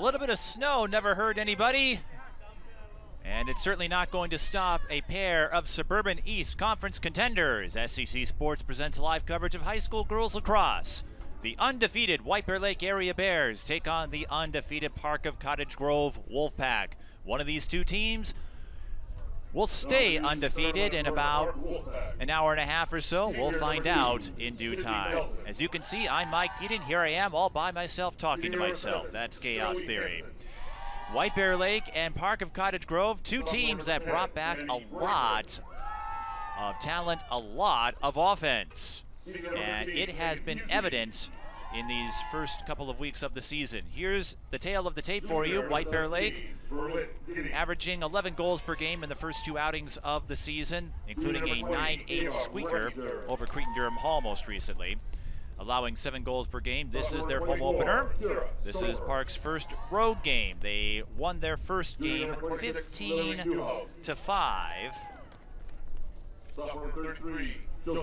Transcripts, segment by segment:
little bit of snow never hurt anybody. And it's certainly not going to stop a pair of Suburban East Conference contenders. SEC Sports presents live coverage of high school girls lacrosse. The undefeated White Bear Lake Area Bears take on the undefeated Park of Cottage Grove Wolfpack. One of these two teams will stay undefeated in about an hour and a half or so. We'll find out in due time. As you can see, I'm Mike Keaton. Here I am all by myself talking to myself. That's chaos theory. White Bear Lake and Park of Cottage Grove, two teams that brought back a lot of talent, a lot of offense. And it has been evident in these first couple of weeks of the season. Here's the tail of the tape for you. White Bear Lake averaging 11 goals per game in the first two outings of the season, including a 9-8 squeaker over Cretin-Durham Hall most recently, allowing 7 goals per game. This is their home opener. This is Park's first road game. They won their first game 15-5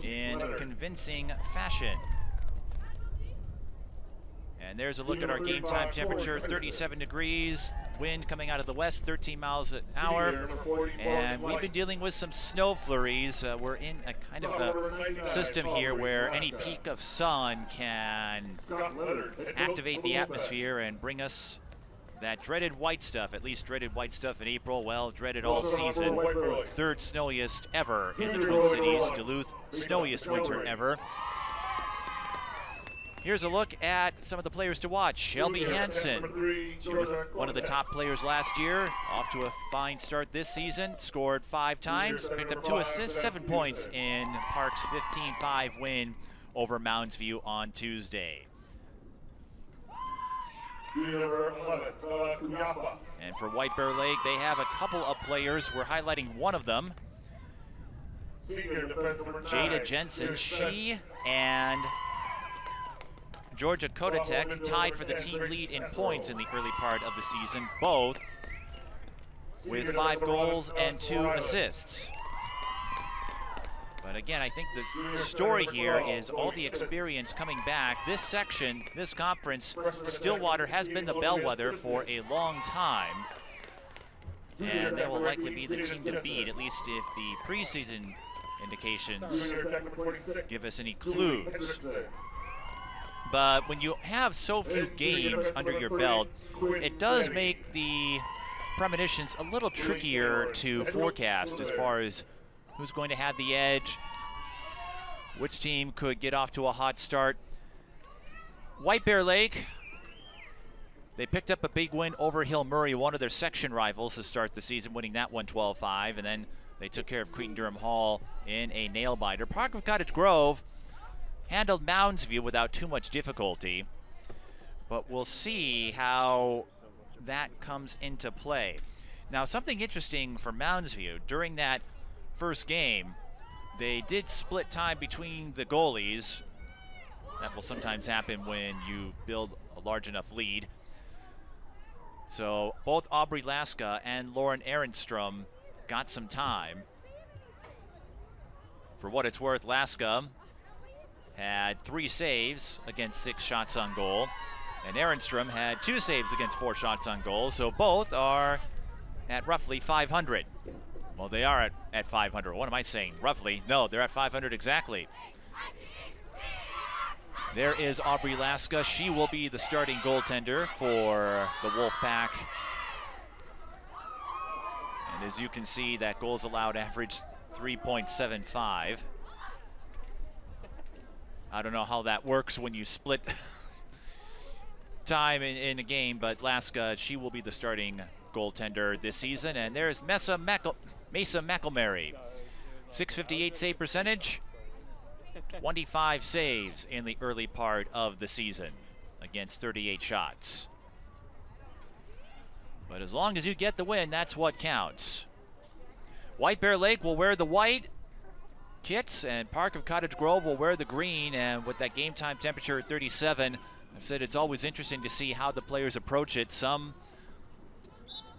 in convincing fashion. And there's a look at our game time temperature, 37 degrees, wind coming out of the west, 13 miles an hour. And we've been dealing with some snow flurries. We're in a kind of a system here where any peak of sun can activate the atmosphere and bring us that dreaded white stuff, at least dreaded white stuff in April, well, dreaded all season. Third snowiest ever in the Twin Cities, Duluth, snowiest winter ever. Here's a look at some of the players to watch. Shelby Hansen, she was one of the top players last year, off to a fine start this season, scored 5 times, picked up 2 assists, 7 points in Park's 15-5 win over Mounds View on Tuesday. And for White Bear Lake, they have a couple of players. We're highlighting one of them. Jada Jensen, she and Georgia Cottage tied for the team lead in points in the early part of the season, both with 5 goals and 2 assists. But again, I think the story here is all the experience coming back. This section, this conference, Stillwater has been the bellwether for a long time. And they will likely be the team to beat, at least if the preseason indications give us any clues. But when you have so few games under your belt, it does make the premonitions a little trickier to forecast as far as who's going to have the edge, which team could get off to a hot start. White Bear Lake, they picked up a big win over Hill Murray, one of their section rivals, to start the season, winning that one 12-5, and then they took care of Cretin-Durham Hall in a nail-biter. Park of Cottage Grove handled Mounds View without too much difficulty, but we'll see how that comes into play. Now, something interesting for Mounds View, during that first game, they did split time between the goalies. That will sometimes happen when you build a large enough lead. So both Aubrey Laska and Lauren Ehrenstrom got some time. For what it's worth, Laska had 3 saves against 6 shots on goal, and Ehrenstrom had 2 saves against 4 shots on goal, so both are at roughly 500. Well, they are at 500. What am I saying? Roughly. No, they're at 500 exactly. There is Aubrey Laska. She will be the starting goaltender for the Wolfpack. And as you can see, that goals allowed average 3.75. I don't know how that works when you split time in a game, but Laska, she will be the starting goaltender this season. And there's Mesa McElmary, 658 save percentage, 25 saves in the early part of the season against 38 shots. But as long as you get the win, that's what counts. White Bear Lake will wear the white kits, and Park of Cottage Grove will wear the green. And with that game time temperature at 37, I've said it's always interesting to see how the players approach it. Some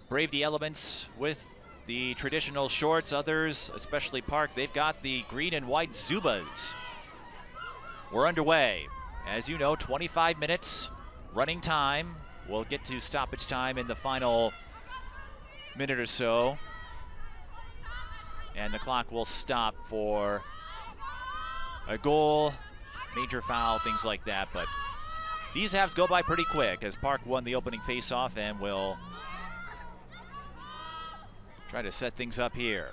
brave the elements with the traditional shorts. Others, especially Park, they've got the green and white Zubas. We're underway. As you know, 25 minutes running time We'll get to stoppage time in the final minute or so. And the clock will stop for a goal, major foul, things like that. But these halves go by pretty quick as Park won the opening face-off and will try to set things up here.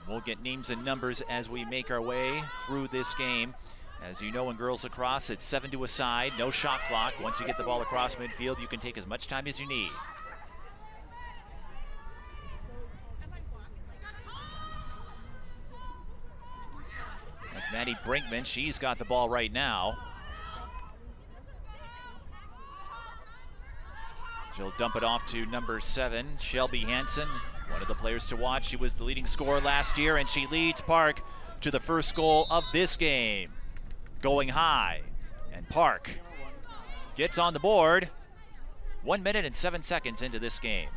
We'll get names and numbers as we make our way through this game. As you know, in girls lacrosse, it's 7 to a side, no shot clock. Once you get the ball across midfield, you can take as much time as you need. That's Maddie Brinkman. She's got the ball right now. She'll dump it off to number 7, Shelby Hansen, one of the players to watch. She was the leading scorer last year, and she leads Park to the first goal of this game. Going high, and Park gets on the board 1 minute and 7 seconds into this game.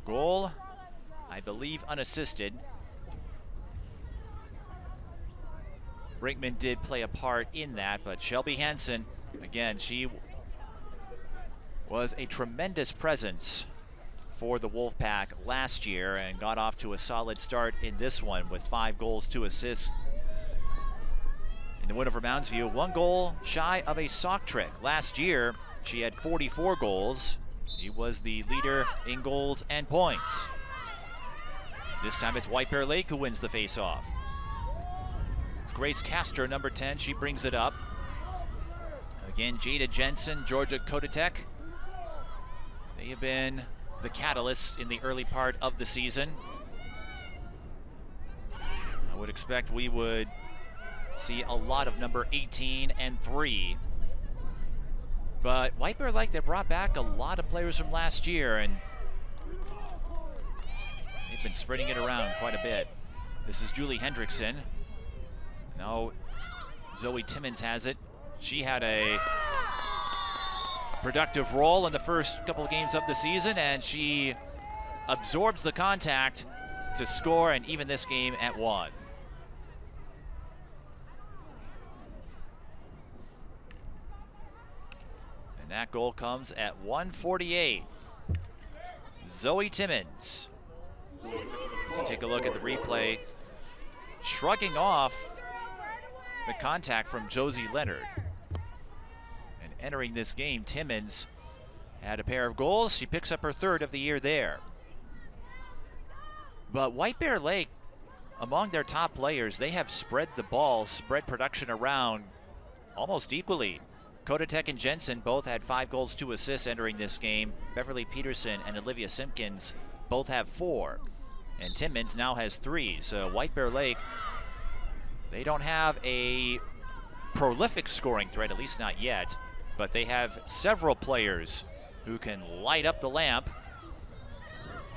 Goal, I believe, unassisted. Brinkman did play a part in that, but Shelby Hansen, again, she was a tremendous presence for the Wolfpack last year and got off to a solid start in this one with 5 goals, 2 assists. In the win over Mounds View, 1 goal shy of a sock trick. Last year, she had 44 goals. She was the leader in goals and points. This time it's White Bear Lake who wins the face-off. It's Grace Castor, number 10. She brings it up. Again, Jada Jensen, Georgia Cottage. They have been the catalyst in the early part of the season. I would expect we would see a lot of number 18 and 3. But White Bear Lake, they brought back a lot of players from last year, and they've been spreading it around quite a bit. This is Julie Hendrickson. Now Zoe Timmons has it. She had a productive role in the first couple of games of the season, and she absorbs the contact to score and even this game at 1. And that goal comes at 1:48. Zoe Timmons. So take a look at the replay. Shrugging off the contact from Josie Leonard. And entering this game, Timmons had a pair of goals. She picks up her 3rd of the year there. But White Bear Lake, among their top players, they have spread the ball, spread production around almost equally. Kodatek and Jensen both had 5 goals, 2 assists entering this game. Beverly Peterson and Olivia Simpkins both have 4. And Timmons now has 3. So White Bear Lake, they don't have a prolific scoring threat, at least not yet, but they have several players who can light up the lamp,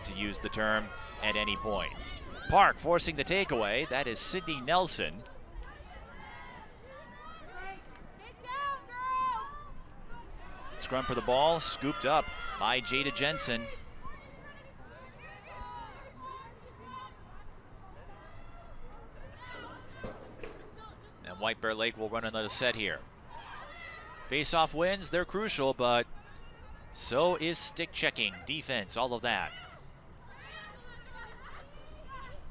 to use the term, at any point. Park forcing the takeaway. That is Sydney Nelson. Scrum for the ball, scooped up by Jada Jensen. And White Bear Lake will run another set here. Face-off wins, they're crucial, but so is stick checking, defense, all of that.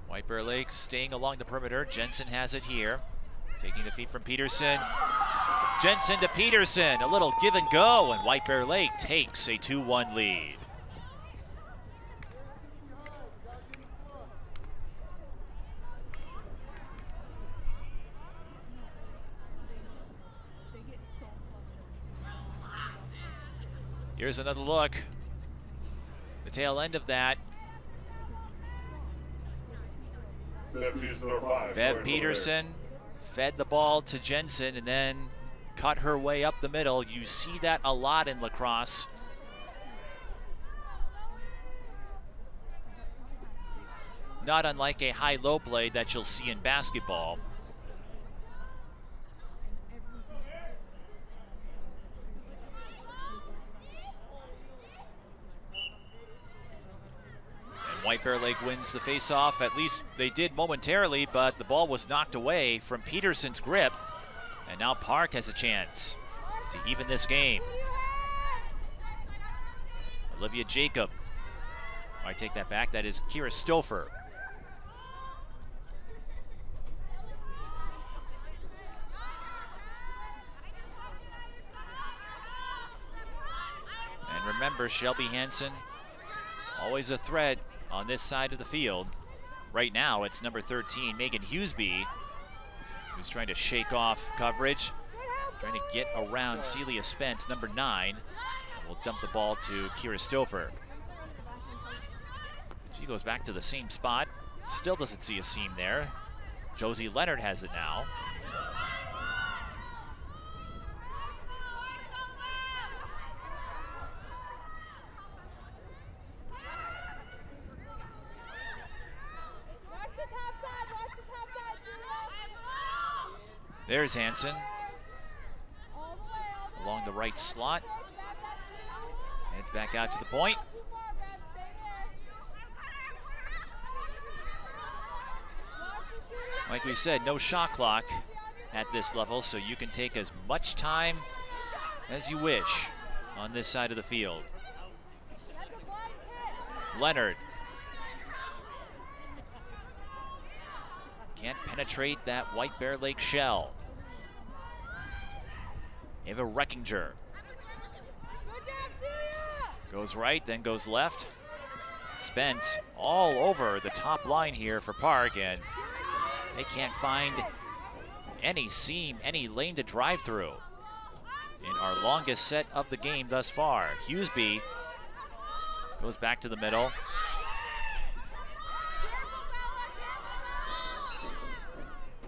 White Bear Lake staying along the perimeter. Jensen has it here. Taking the feed from Peterson. Jensen to Peterson, a little give and go, and White Bear Lake takes a 2-1 lead. Here's another look. The tail end of that. Bev Peterson fed the ball to Jensen and then cut her way up the middle. You see that a lot in lacrosse. Not unlike a high-low play that you'll see in basketball. White Bear Lake wins the face-off. At least they did momentarily, but the ball was knocked away from Peterson's grip. And now Park has a chance to even this game. Olivia Jacob. I take that back. That is Kira Stouffer. And remember, Shelby Hansen, always a threat on this side of the field. Right now, it's number 13, Megan Huseby, who's trying to shake off coverage, trying to get around Celia Spence, number 9. And will dump the ball to Kira Stouffer. She goes back to the same spot. Still doesn't see a seam there. Josie Leonard has it now. There's Hansen. Along the right slot. Heads back out to the point. Like we said, no shot clock at this level, so you can take as much time as you wish on this side of the field. Leonard. Can't penetrate that White Bear Lake shell. Ava Reckinger. Goes right, then goes left. Spence all over the top line here for Park, and they can't find any seam, any lane to drive through in our longest set of the game thus far. Huseby goes back to the middle.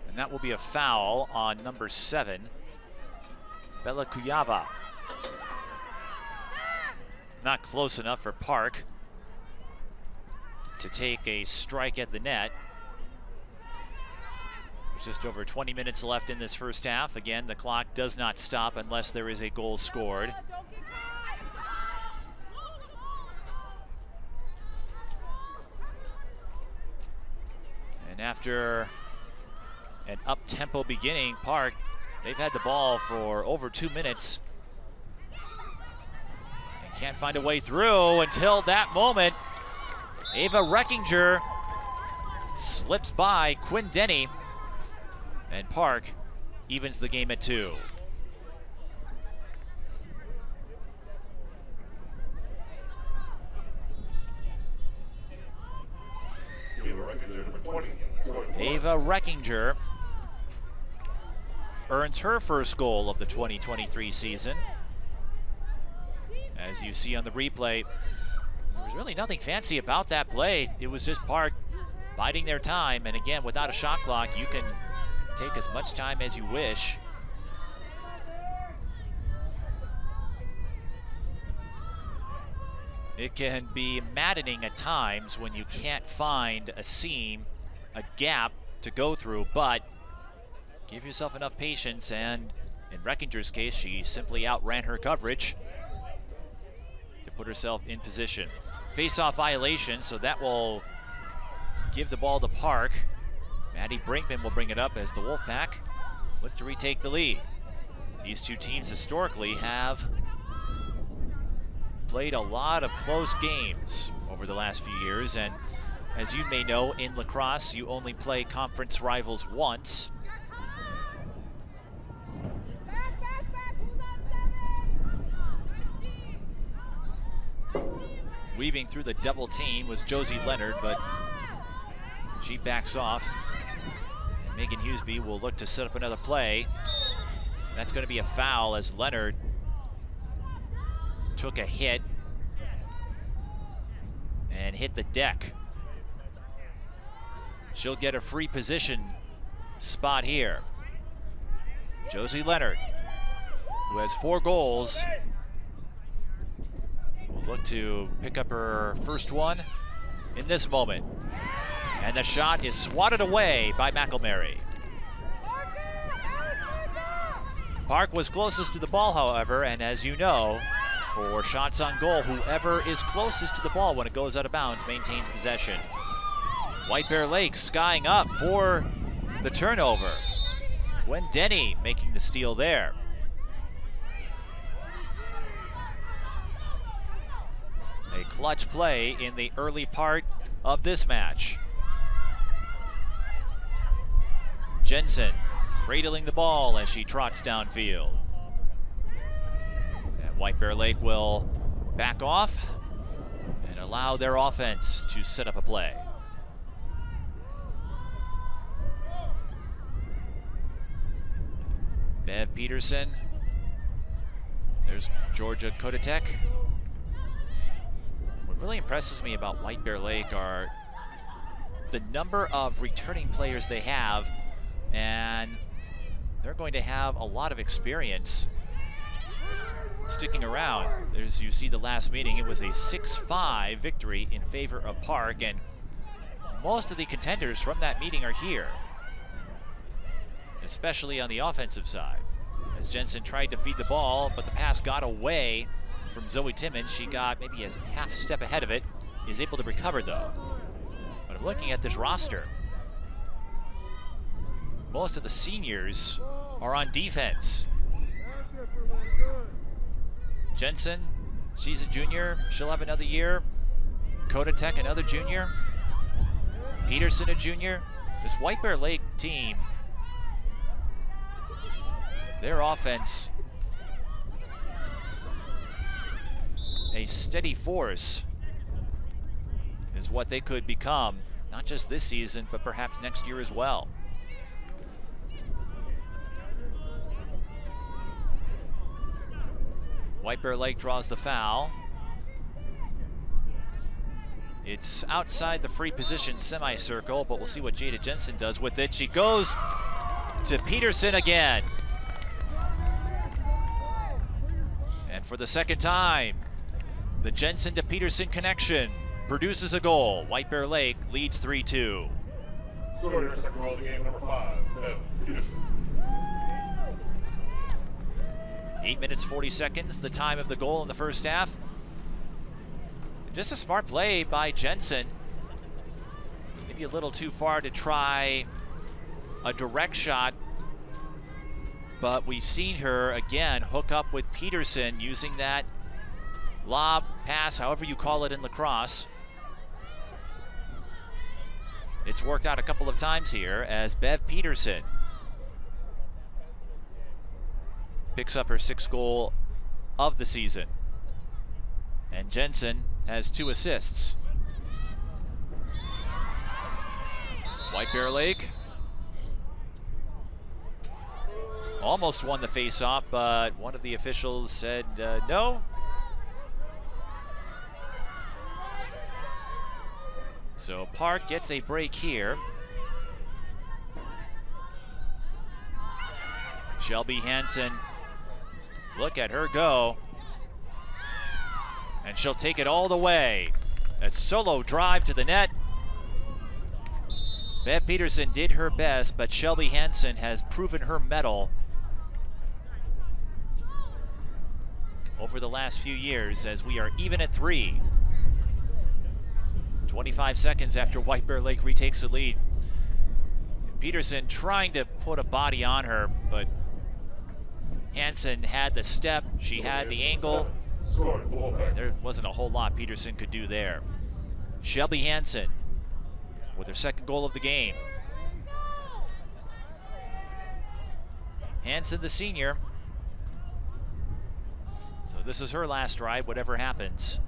And that will be a foul on number 7, Bella Kuyava. Not close enough for Park to take a strike at the net. There's just over 20 minutes left in this first half. Again, the clock does not stop unless there is a goal scored. And after an up-tempo beginning, Park, they've had the ball for over 2 minutes and can't find a way through until that moment. Ava Reckinger slips by Quinn Denny, and Park evens the game at 2. Ava Reckinger earns her first goal of the 2023 season. As you see on the replay, there was really nothing fancy about that play. It was just Park biding their time, and again, without a shot clock, you can take as much time as you wish. It can be maddening at times when you can't find a seam, a gap to go through, but give yourself enough patience, and in Reckinger's case, she simply outran her coverage to put herself in position. Face-off violation, so that will give the ball to Park. Maddie Brinkman will bring it up as the Wolfpack look to retake the lead. These two teams historically have played a lot of close games over the last few years, and as you may know, in lacrosse, you only play conference rivals once. Weaving through the double team was Josie Leonard, but she backs off. And Megan Huseby will look to set up another play. That's going to be a foul as Leonard took a hit and hit the deck. She'll get a free position spot here. Josie Leonard, who has 4 goals, will look to pick up her first one in this moment. And the shot is swatted away by McElmary. Park was closest to the ball, however, and as you know, for shots on goal. Whoever is closest to the ball when it goes out of bounds maintains possession. White Bear Lake skying up for the turnover. Gwen Denny making the steal there. A clutch play in the early part of this match. Jensen cradling the ball as she trots downfield. And White Bear Lake will back off and allow their offense to set up a play. Bev Peterson. There's Georgia Cottage. What really impresses me about White Bear Lake are the number of returning players they have, and they're going to have a lot of experience sticking around. As you see the last meeting, it was a 6-5 victory in favor of Park, and most of the contenders from that meeting are here, especially on the offensive side. As Jensen tried to feed the ball, but the pass got away from Zoe Timmons. She got maybe a half step ahead of it, is able to recover though. But I'm looking at this roster. Most of the seniors are on defense. Jensen, she's a junior. She'll have another year. Cotech, another junior. Peterson, a junior. This White Bear Lake team, their offense, a steady force is what they could become, not just this season, but perhaps next year as well. White Bear Lake draws the foul. It's outside the free position semicircle, but we'll see what Jada Jensen does with it. She goes to Peterson again. And for the second time, the Jensen to Peterson connection produces a goal. White Bear Lake leads 3-2. Scoring your second goal of the game, number 5, Peterson. 8 minutes, 40 seconds, the time of the goal in the first half. Just a smart play by Jensen. Maybe a little too far to try a direct shot, but we've seen her again hook up with Peterson using that lob, pass, however you call it in lacrosse. It's worked out a couple of times here as Bev Peterson picks up her 6th goal of the season. And Jensen has 2 assists. White Bear Lake almost won the face-off, but one of the officials said no. So Park gets a break here. Shelby Hansen, look at her go. And she'll take it all the way. A solo drive to the net. Bev Peterson did her best, but Shelby Hansen has proven her mettle over the last few years as we are even at 3. 25 seconds after White Bear Lake retakes the lead. Peterson trying to put a body on her, but Hansen had the step, she had the angle. There wasn't a whole lot Peterson could do there. Shelby Hansen with her 2nd goal of the game. Hansen, the senior. So this is her last ride, whatever happens.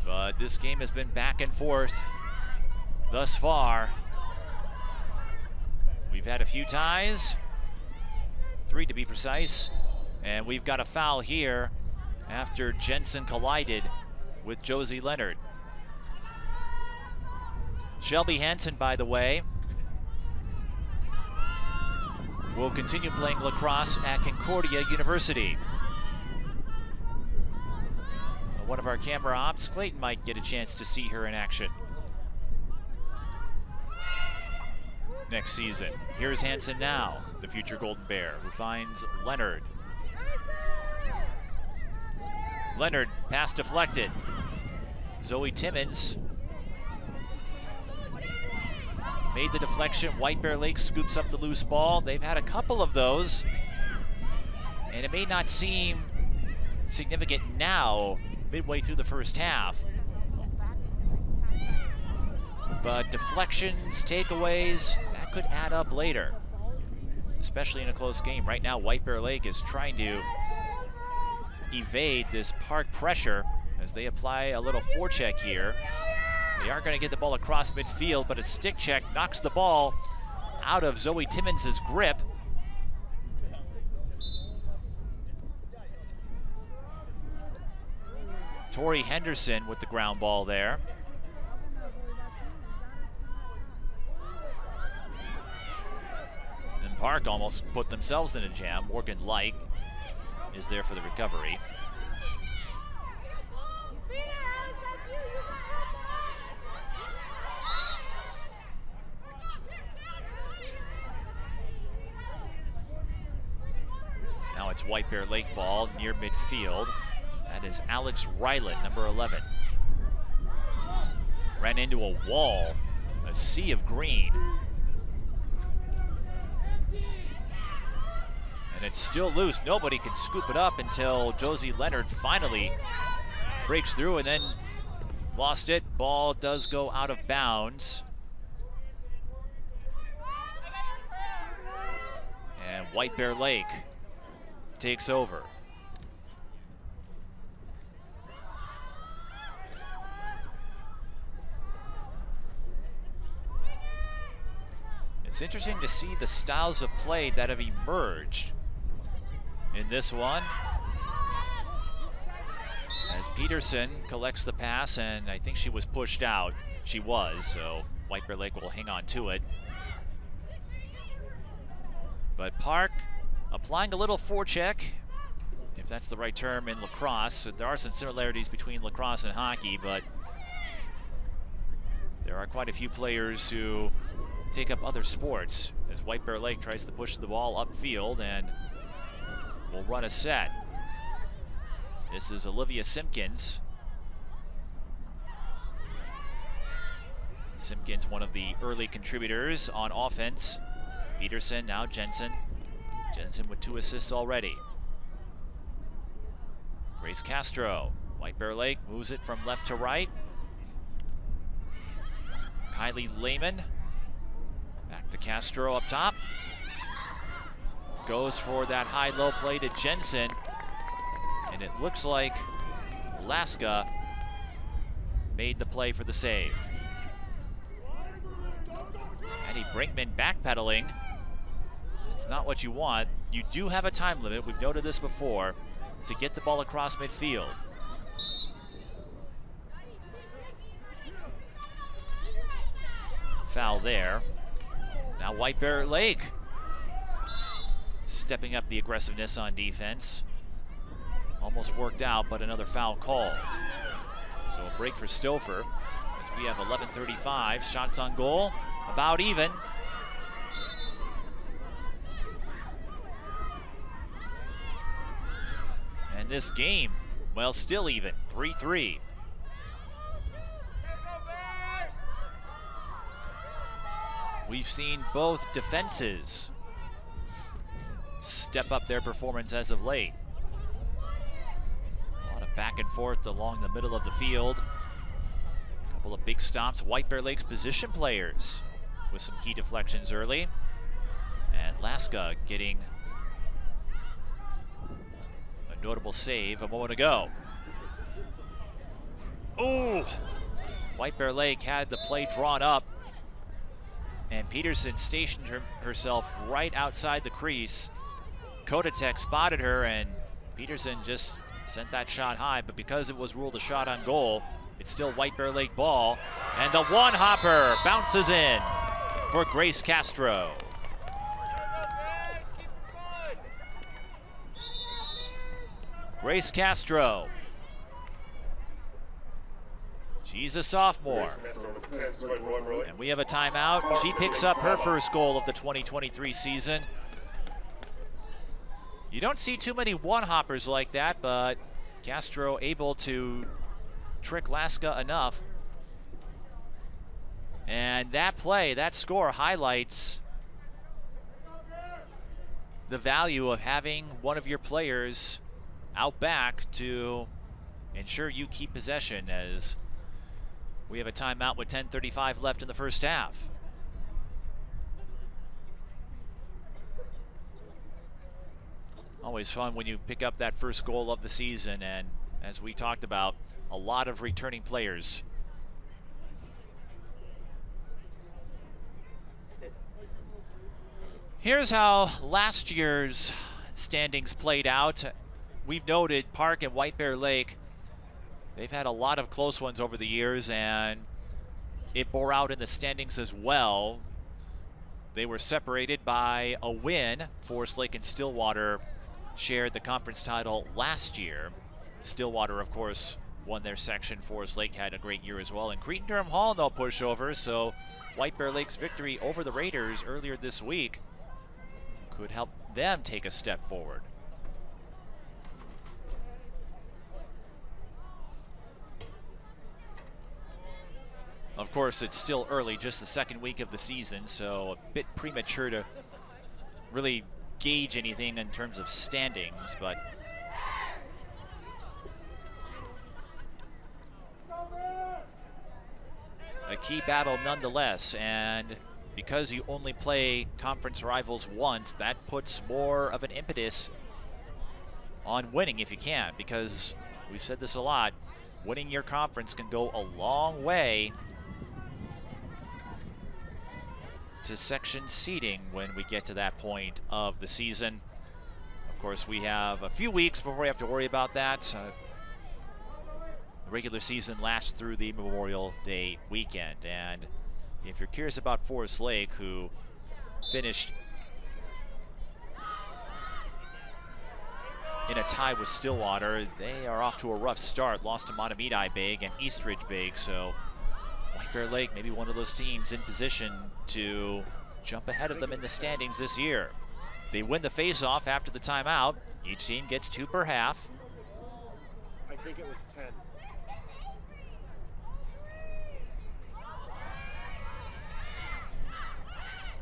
But this game has been back and forth thus far. We've had a few ties, 3 to be precise, and we've got a foul here after Jensen collided with Josie Leonard. Shelby Hansen, by the way, will continue playing lacrosse at Concordia University. One of our camera ops, Clayton, might get a chance to see her in action next season. Here's Hansen now, the future Golden Bear, who finds Leonard. Leonard, pass deflected. Zoe Timmons made the deflection. White Bear Lake scoops up the loose ball. They've had a couple of those, and it may not seem significant now, midway through the first half. But deflections, takeaways, that could add up later, especially in a close game. Right now, White Bear Lake is trying to evade this Park pressure as they apply a little forecheck here. They are going to get the ball across midfield, but a stick check knocks the ball out of Zoe Timmons' grip. Tori Henderson with the ground ball there. And Park almost put themselves in a jam. Morgan Light is there for the recovery. Now it's White Bear Lake ball near midfield. That is Alex Ryland, number 11. Ran into a wall, a sea of green. And it's still loose. Nobody can scoop it up until Josie Leonard finally breaks through and then lost it. Ball does go out of bounds. And White Bear Lake takes over. It's interesting to see the styles of play that have emerged in this one. As Peterson collects the pass, and I think she was pushed out. She was, so White Bear Lake will hang on to it. But Park applying a little forecheck, if that's the right term in lacrosse. There are some similarities between lacrosse and hockey, but there are quite a few players who take up other sports as White Bear Lake tries to push the ball upfield and will run a set. This is Olivia Simpkins. Simpkins, one of the early contributors on offense. Peterson, now Jensen. Jensen with 2 assists already. Grace Castro. White Bear Lake moves it from left to right. Kylie Lehman. Back to Castro up top. Goes for that high-low play to Jensen. And it looks like Laska made the play for the save. Annie Brinkman backpedaling. It's not what you want. You do have a time limit, we've noted this before, to get the ball across midfield. Foul there. Now White Bear Lake stepping up the aggressiveness on defense. Almost worked out, but another foul call. So a break for Stouffer as we have 11:35. Shots on goal, about even. And this game, well, still even, 3-3. We've seen both defenses step up their performance as of late. A lot of back and forth along the middle of the field. A couple of big stops. White Bear Lake's position players with some key deflections early. And Laska getting a notable save a moment ago. Oh! White Bear Lake had the play drawn up, and Peterson stationed herself right outside the crease. Cottage spotted her, and Peterson just sent that shot high, but because it was ruled a shot on goal, it's still White Bear Lake ball, and the one-hopper bounces in for Grace Castro. Grace Castro. She's a sophomore. And we have a timeout. She picks up her first goal of the 2023 season. You don't see too many one-hoppers like that, but Castro able to trick Laska enough. And that play, that score highlights the value of having one of your players out back to ensure you keep possession, as we have a timeout with 10:35 left in the first half. Always fun when you pick up that first goal of the season, and as we talked about, a lot of returning players. Here's how last year's standings played out. We've noted Park and White Bear Lake, they've had a lot of close ones over the years, and it bore out in the standings as well. They were separated by a win. Forest Lake and Stillwater shared the conference title last year. Stillwater, of course, won their section. Forest Lake had a great year as well. And Cretin-Durham Hall, no pushover, so White Bear Lake's victory over the Raiders earlier this week could help them take a step forward. Of course, it's still early, just the second week of the season, so a bit premature to really gauge anything in terms of standings, but a key battle nonetheless. And because you only play conference rivals once, that puts more of an impetus on winning if you can, because we've said this a lot, winning your conference can go a long way to section seeding when we get to that point of the season. Of course, we have a few weeks before we have to worry about that. The regular season lasts through the Memorial Day weekend, and if you're curious about Forest Lake, who finished in a tie with Stillwater, they are off to a rough start. Lost to Montevideo big and Eastridge big, so White Bear Lake maybe one of those teams in position to jump ahead of them in the standings this year. They win the face-off after the timeout. Each team gets 2 per half. I think it was 10.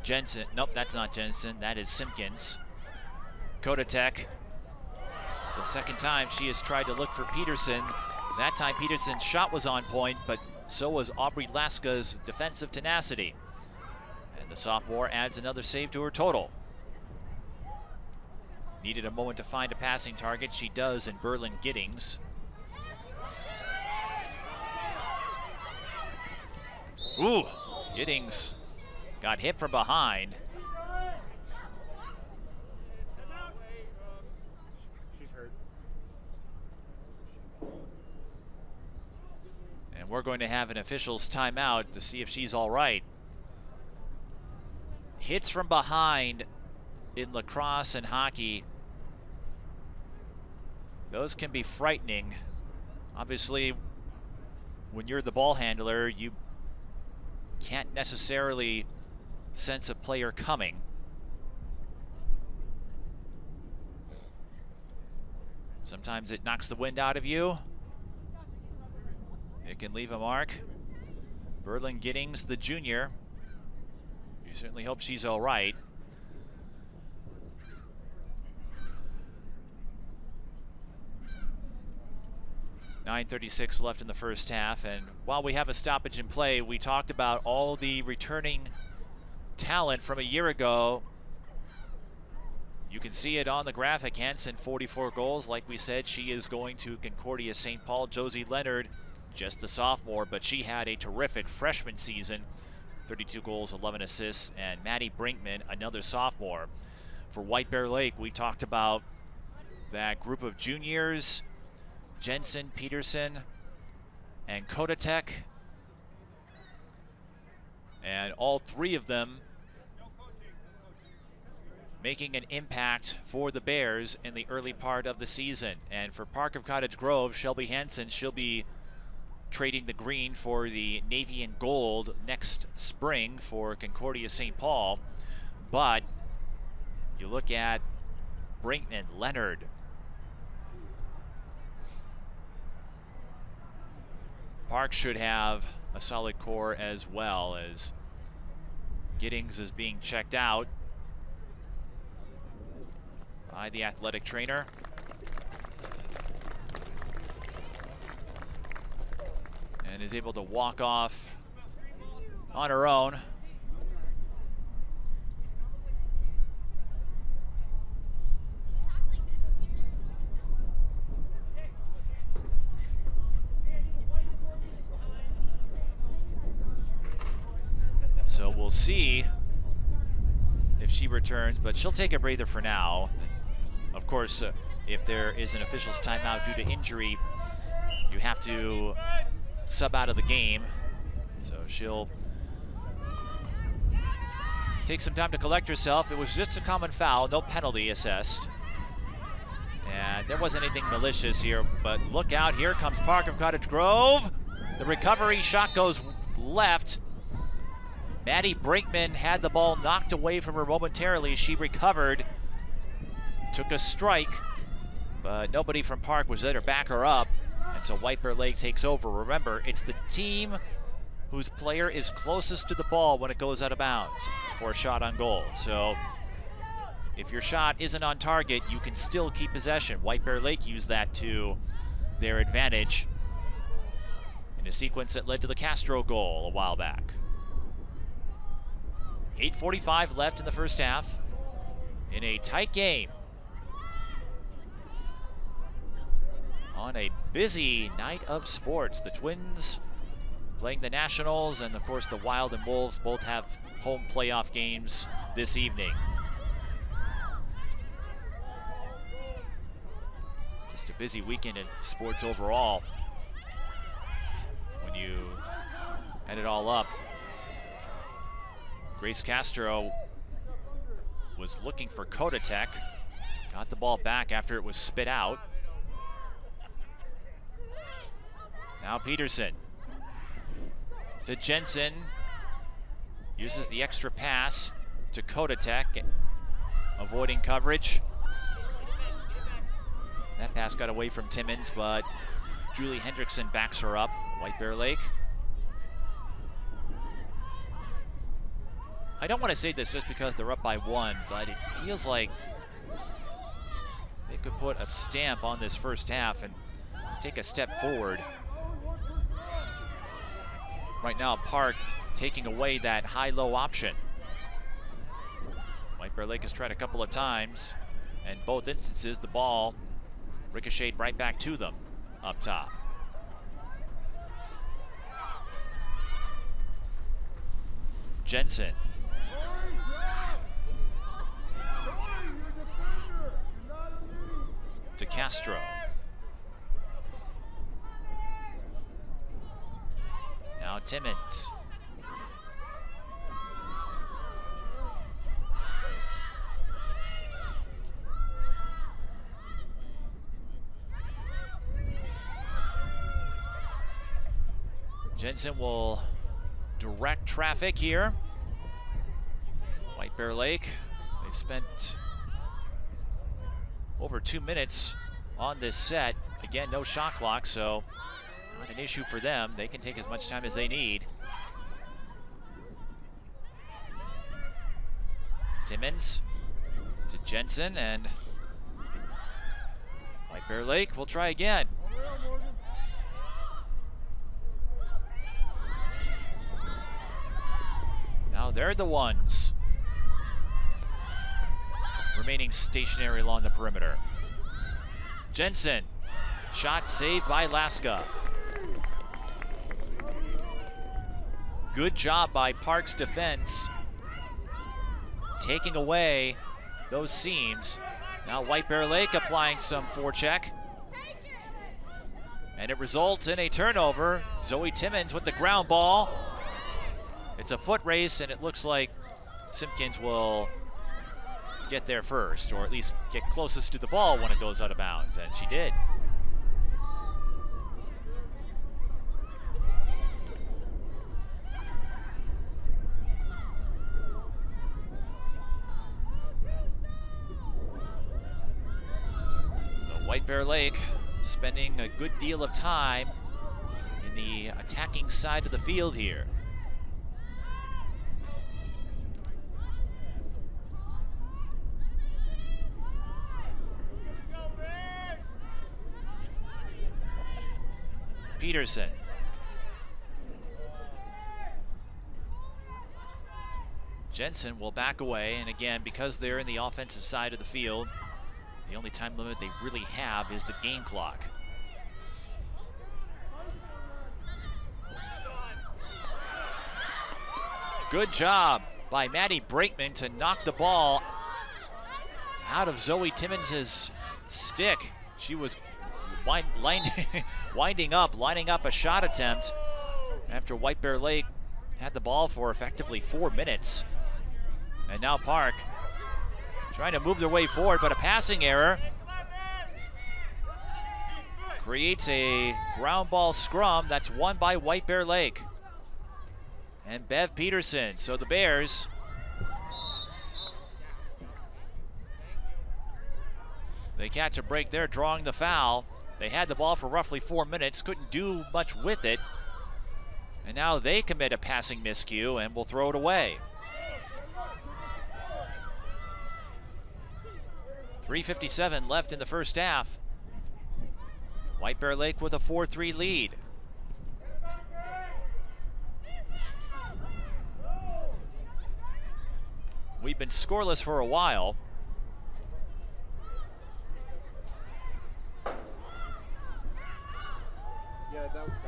Jensen, nope, that's not Jensen, that is Simpkins. Cottage, it's the second time she has tried to look for Peterson. That time Peterson's shot was on point, but so was Aubrey Laska's defensive tenacity. And the sophomore adds another save to her total. Needed a moment to find a passing target. She does in Berlin Giddings. Ooh, Giddings got hit from behind. She's hurt. And we're going to have an official's timeout to see if she's all right. Hits from behind in lacrosse and hockey, those can be frightening. Obviously, when you're the ball handler, you can't necessarily sense a player coming. Sometimes it knocks the wind out of you. It can leave a mark. Berlin Giddings, the junior. You certainly hope she's all right. .36 left in the first half, and while we have a stoppage in play, we talked about all the returning talent from a year ago. You can see it on the graphic. Hansen, 44 goals. Like we said, she is going to Concordia St. Paul. Josie Leonard, just a sophomore, but she had a terrific freshman season. 32 goals, 11 assists, and Maddie Brinkman, another sophomore. For White Bear Lake, we talked about that group of juniors, Jensen, Peterson, and Kodatek. And all three of them making an impact for the Bears in the early part of the season. And for Park of Cottage Grove, Shelby Hansen, she'll be trading the green for the navy and gold next spring for Concordia St. Paul. But you look at Brinkman, Leonard, Park should have a solid core as well, as Giddings is being checked out by the athletic trainer. And is able to walk off on her own. So we'll see if she returns, but she'll take a breather for now. Of course, if there is an official's timeout due to injury, you have to sub out of the game. So she'll take some time to collect herself. It was just a common foul, no penalty assessed. And there wasn't anything malicious here, but look out, here comes Park of Cottage Grove. The recovery shot goes left. Maddie Brinkman had the ball knocked away from her momentarily. She recovered, took a strike, but nobody from Park was there to back her up. And so White Bear Lake takes over. Remember, it's the team whose player is closest to the ball when it goes out of bounds for a shot on goal. So if your shot isn't on target, you can still keep possession. White Bear Lake used that to their advantage in a sequence that led to the Castro goal a while back. 8:45 left in the first half in a tight game. On a busy night of sports, the Twins playing the Nationals, and of course the Wild and Wolves both have home playoff games this evening. Just a busy weekend in sports overall when you add it all up. Grace Castro was looking for Kodatek, got the ball back after it was spit out. Now Peterson to Jensen, uses the extra pass to Kodatek, avoiding coverage. That pass got away from Timmons, but Julie Hendrickson backs her up. White Bear Lake. I don't want to say this just because they're up by one, but it feels like they could put a stamp on this first half and take a step forward. Right now, Park taking away that high-low option. White Bear Lake has tried a couple of times, and both instances the ball ricocheted right back to them up top. Jensen. To Castro. Now Timmons. Jensen will direct traffic here. White Bear Lake, they've spent over 2 minutes on this set. Again, no shot clock, so not an issue for them. They can take as much time as they need. Timmons to Jensen, and White Bear Lake will try again. Now they're the ones remaining stationary along the perimeter. Jensen, shot saved by Laska. Good job by Park's defense, taking away those seams. Now White Bear Lake applying some forecheck, and it results in a turnover. Zoe Timmons with the ground ball. It's a foot race, and it looks like Simpkins will get there first, or at least get closest to the ball when it goes out of bounds, and she did. White Bear Lake spending a good deal of time in the attacking side of the field here. Peterson. Jensen will back away, and again, because they're in the offensive side of the field, the only time limit they really have is the game clock. Good job by Maddie Brakeman to knock the ball out of Zoe Timmons' stick. She was lining up a shot attempt after White Bear Lake had the ball for effectively 4 minutes. And now Park trying to move their way forward, but a passing error creates a ground ball scrum that's won by White Bear Lake and Bev Peterson. So the Bears they catch a break there, drawing the foul. They had the ball for roughly 4 minutes, couldn't do much with it, and now they commit a passing miscue and will throw it away. 3:57 left in the first half. White Bear Lake with a 4-3 lead. We've been scoreless for a while.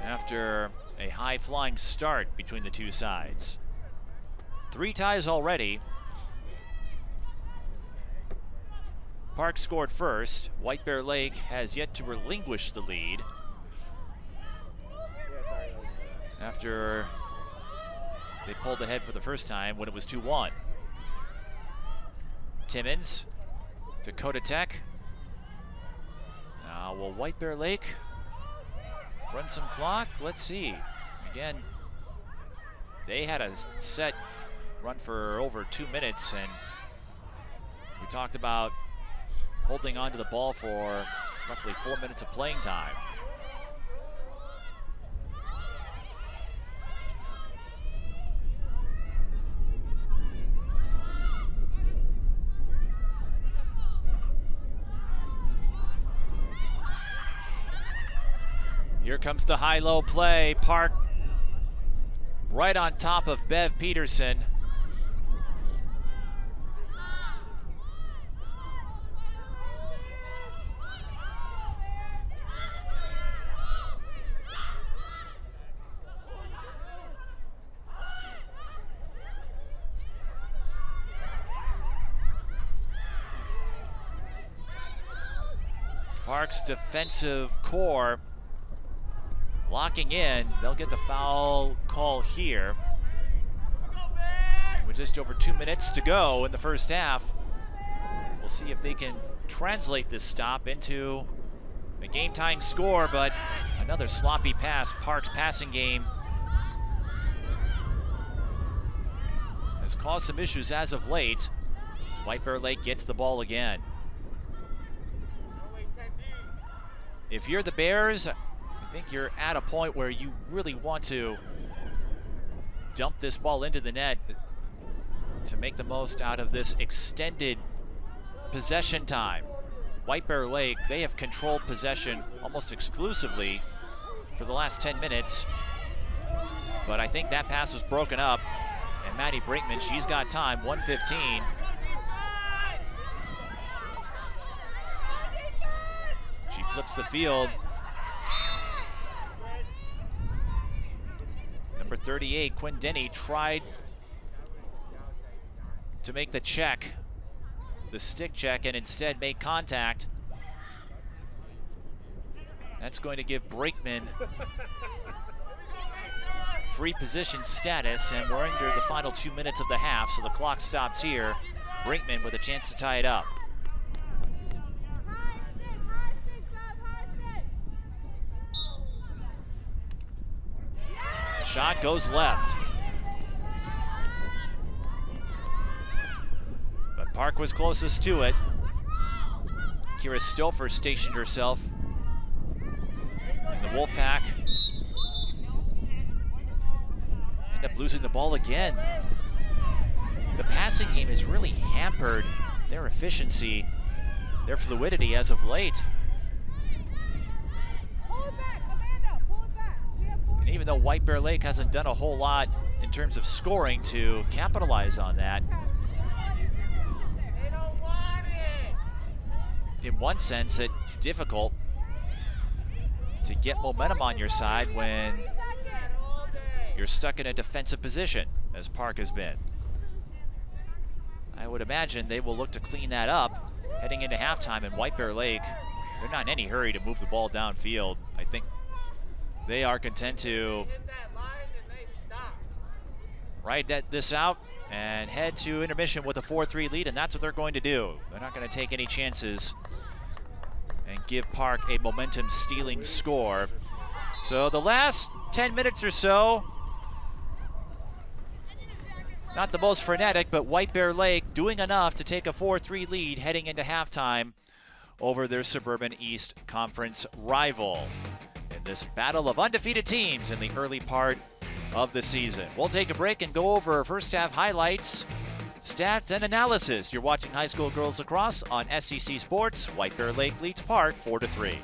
After a high-flying start between the two sides. 3 ties already. Park scored first. White Bear Lake has yet to relinquish the lead after they pulled ahead for the first time when it was 2-1. Timmons to Cottage. Now will White Bear Lake run some clock? Let's see. Again, they had a set run for over 2 minutes, and we talked about holding on to the ball for roughly 4 minutes of playing time. Here comes the high-low play. Park right on top of Bev Peterson. Park's defensive core locking in. They'll get the foul call here with just over 2 minutes to go in the first half. We'll see if they can translate this stop into a game-tying score, but another sloppy pass. Park's passing game has caused some issues as of late. White Bear Lake gets the ball again. If you're the Bears, I think you're at a point where you really want to dump this ball into the net to make the most out of this extended possession time. White Bear Lake, they have controlled possession almost exclusively for the last 10 minutes, but I think that pass was broken up, and Maddie Brinkman, she's got time, 1:15. She flips the field. Number 38, Quinn Denny, tried to make the check, the stick check, and instead make contact. That's going to give Brakeman free position status, and we're under the final 2 minutes of the half, so the clock stops here. Brinkman with a chance to tie it up. The shot goes left. But Park was closest to it. Kira Stouffer stationed herself in the Wolfpack. End up losing the ball again. The passing game has really hampered their efficiency, their fluidity as of late. And even though White Bear Lake hasn't done a whole lot in terms of scoring to capitalize on that, in one sense, it's difficult to get momentum on your side when you're stuck in a defensive position, as Park has been. I would imagine they will look to clean that up heading into halftime, and White Bear Lake, they're not in any hurry to move the ball downfield. I think they are content to ride this out and head to intermission with a 4-3 lead, and that's what they're going to do. They're not going to take any chances and give Park a momentum-stealing score. So the last 10 minutes or so, not the most frenetic, but White Bear Lake doing enough to take a 4-3 lead heading into halftime over their Suburban East Conference rival in this battle of undefeated teams in the early part of the season. We'll take a break and go over first half highlights, stats, and analysis. You're watching high school girls lacrosse on SEC Sports. White Bear Lake leads Park 4-3.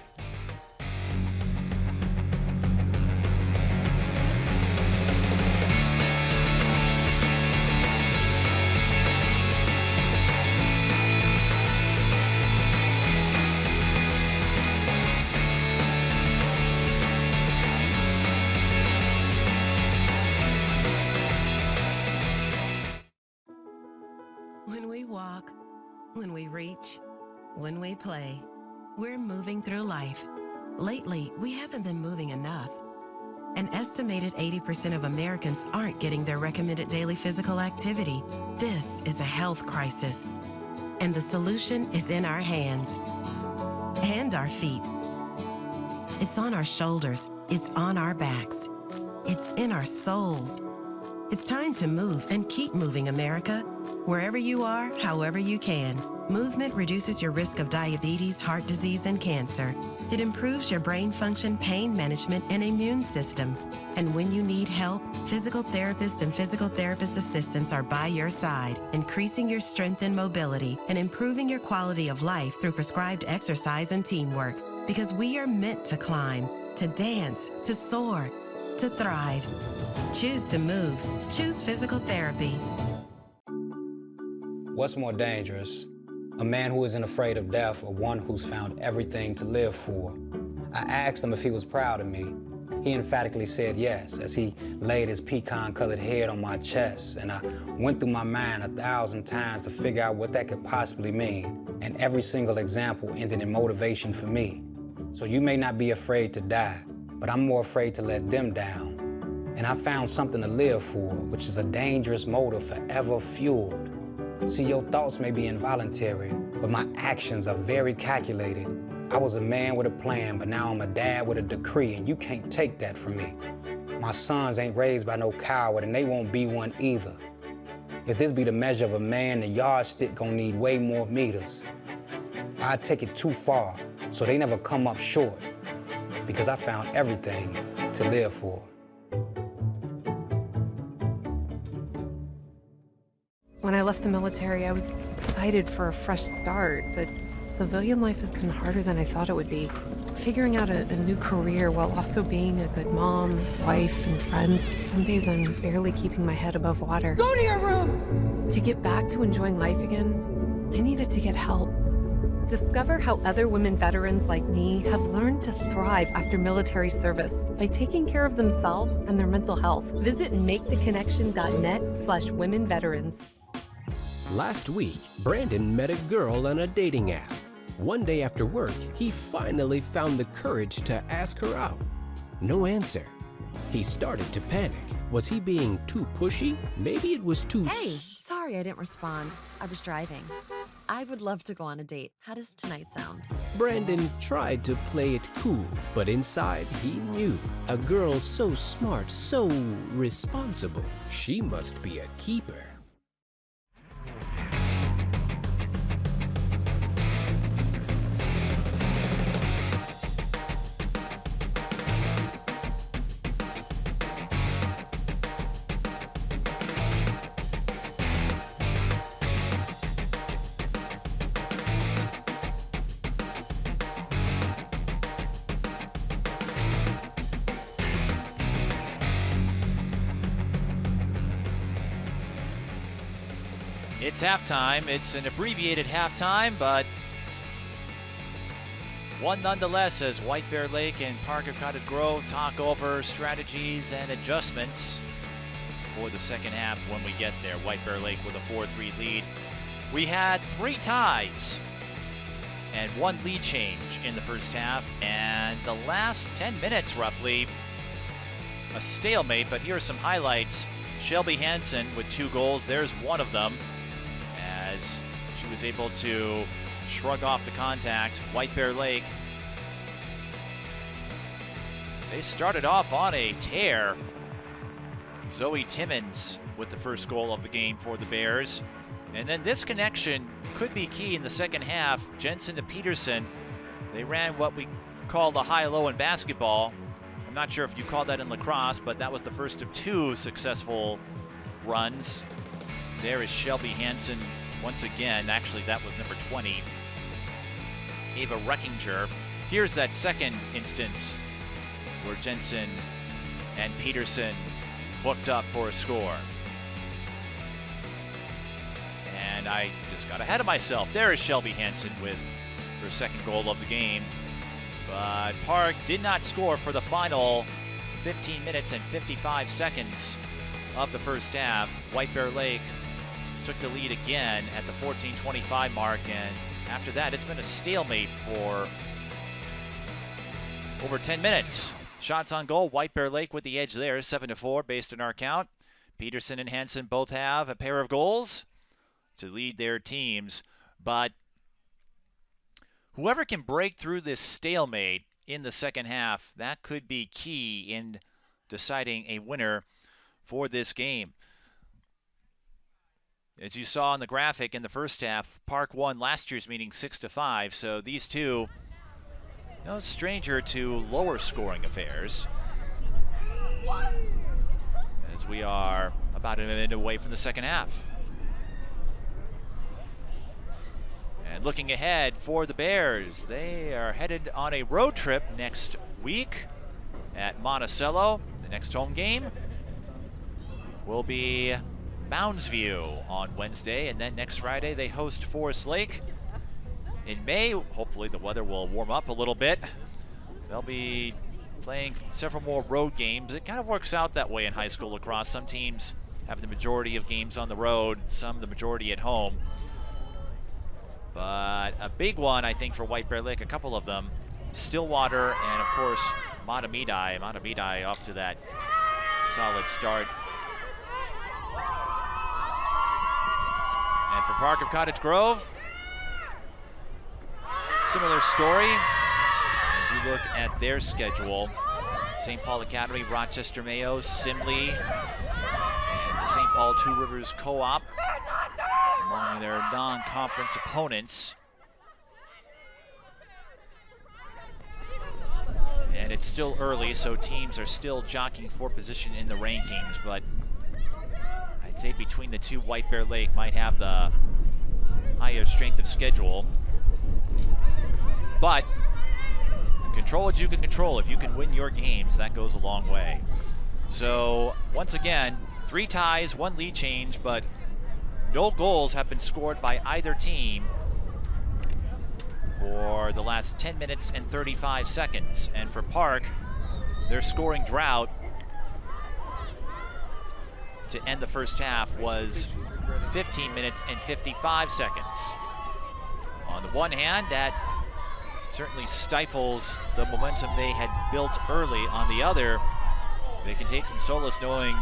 When we walk, when we reach, when we play, we're moving through life. Lately, we haven't been moving enough. An estimated 80% of Americans aren't getting their recommended daily physical activity. This is a health crisis, and the solution is in our hands and our feet. It's on our shoulders, it's on our backs, it's in our souls. It's time to move and keep moving, America. Wherever you are, however you can. Movement reduces your risk of diabetes, heart disease, and cancer. It improves your brain function, pain management, and immune system. And when you need help, physical therapists and physical therapist assistants are by your side, increasing your strength and mobility and improving your quality of life through prescribed exercise and teamwork. Because we are meant to climb, to dance, to soar, to thrive. Choose to move. Choose physical therapy. What's more dangerous? A man who isn't afraid of death or one who's found everything to live for? I asked him if he was proud of me. He emphatically said yes, as he laid his pecan-colored head on my chest, and I went through my mind 1,000 times to figure out what that could possibly mean, and every single example ended in motivation for me. So you may not be afraid to die, but I'm more afraid to let them down. And I found something to live for, which is a dangerous motor forever fueled. See, your thoughts may be involuntary, but my actions are very calculated. I was a man with a plan, but now I'm a dad with a decree, and you can't take that from me. My sons ain't raised by no coward, and they won't be one either. If this be the measure of a man, the yardstick gonna need way more meters. I take it too far, so they never come up short, because I found everything to live for. When I left the military, I was excited for a fresh start, but civilian life has been harder than I thought it would be. Figuring out a new career while also being a good mom, wife, and friend. Some days I'm barely keeping my head above water. Go to your room! To get back to enjoying life again, I needed to get help. Discover how other women veterans like me have learned to thrive after military service by taking care of themselves and their mental health. Visit maketheconnection.net/womenveterans. Last week, Brandon met a girl on a dating app. One day after work, he finally found the courage to ask her out. No answer. He started to panic. Was he being too pushy? Maybe it was too Hey, sorry. Sorry I didn't respond. I was driving. I would love to go on a date. How does tonight sound? Brandon tried to play it cool, but inside he knew a girl so smart, so responsible, she must be a keeper. It's halftime. It's an abbreviated halftime, but one nonetheless, as White Bear Lake and Park of Cottage Grove talk over strategies and adjustments for the second half when we get there. White Bear Lake with a 4-3 lead. We had 3 ties and 1 lead change in the first half, and the last 10 minutes roughly a stalemate, but here are some highlights. Shelby Hansen with 2 goals. There's one of them, as she was able to shrug off the contact. White Bear Lake, they started off on a tear. Zoe Timmons with the first goal of the game for the Bears. And then this connection could be key in the second half. Jensen to Peterson, they ran what we call the high-low in basketball. I'm not sure if you call that in lacrosse, but that was the first of 2 successful runs. There is Shelby Hansen once again. Actually, that was number 20, Ava Reckinger. Here's that second instance where Jensen and Peterson hooked up for a score. And I just got ahead of myself. There is Shelby Hansen with her second goal of the game. But Park did not score for the final 15 minutes and 55 seconds of the first half. White Bear Lake took the lead again at the 14:25 mark, and after that it's been a stalemate for over 10 minutes. Shots on goal, White Bear Lake with the edge there, 7-4 based on our count. Peterson and Hansen both have a pair of goals to lead their teams, but whoever can break through this stalemate in the second half, that could be key in deciding a winner for this game. As you saw in the graphic in the first half, Park won last year's meeting 6-5, so these two, no stranger to lower scoring affairs, as we are about a minute away from the second half. And looking ahead for the Bears, they are headed on a road trip next week at Monticello. The next home game will be Mounds View on Wednesday, and then next Friday they host Forest Lake. In May, hopefully the weather will warm up a little bit. They'll be playing several more road games. It kind of works out that way in high school lacrosse. Some teams have the majority of games on the road, some the majority at home. But a big one, I think, for White Bear Lake, a couple of them, Stillwater and, of course, Matamidi. Matamidi off to that solid start. And for Park of Cottage Grove, similar story as you look at their schedule. St. Paul Academy, Rochester Mayo, Simley, and the St. Paul Two Rivers Co-op among their non-conference opponents. And it's still early, so teams are still jockeying for position in the rankings, but I'd say between the two, White Bear Lake might have the higher strength of schedule. But control what you can control. If you can win your games, that goes a long way. So once again, 3 ties, 1 lead change, but no goals have been scored by either team for the last 10 minutes and 35 seconds. And for Park, their scoring drought to end the first half was 15 minutes and 55 seconds. On the one hand, that certainly stifles the momentum they had built early. On the other, they can take some solace knowing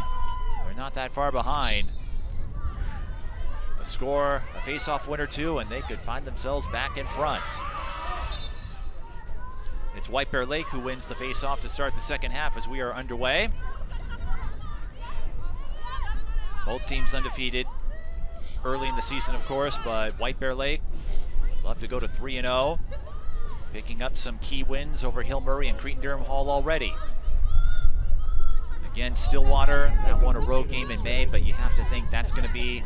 they're not that far behind. score, a face-off win or two, and they could find themselves back in front. It's White Bear Lake who wins the face-off to start the second half as we are underway. Both teams undefeated early in the season, of course, but White Bear Lake love to go to 3-0, picking up some key wins over Hill Murray and Cretin-Durham Hall already. Again, Stillwater, that won a road game in May, but you have to think that's going to be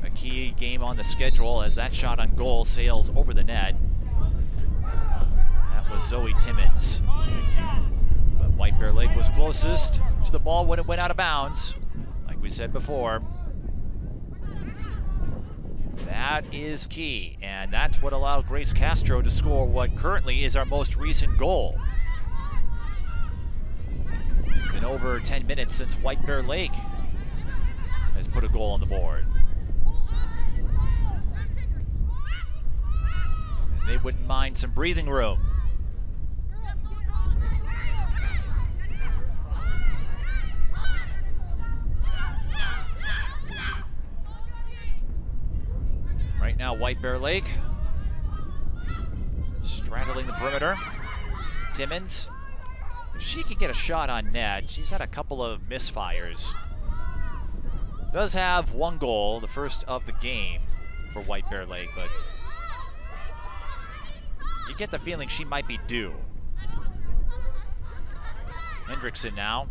a key game on the schedule as that shot on goal sails over the net. That was Zoe Timmons. But White Bear Lake was closest to the ball when it went out of bounds, like we said before. That is key, and that's what allowed Grace Castro to score what currently is our most recent goal. It's been over 10 minutes since White Bear Lake has put a goal on the board. And they wouldn't mind some breathing room. Right now, White Bear Lake straddling the perimeter. Timmons, if she can get a shot on net, she's had a couple of misfires. Does have one goal, the first of the game for White Bear Lake, but you get the feeling she might be due. Hendrickson now.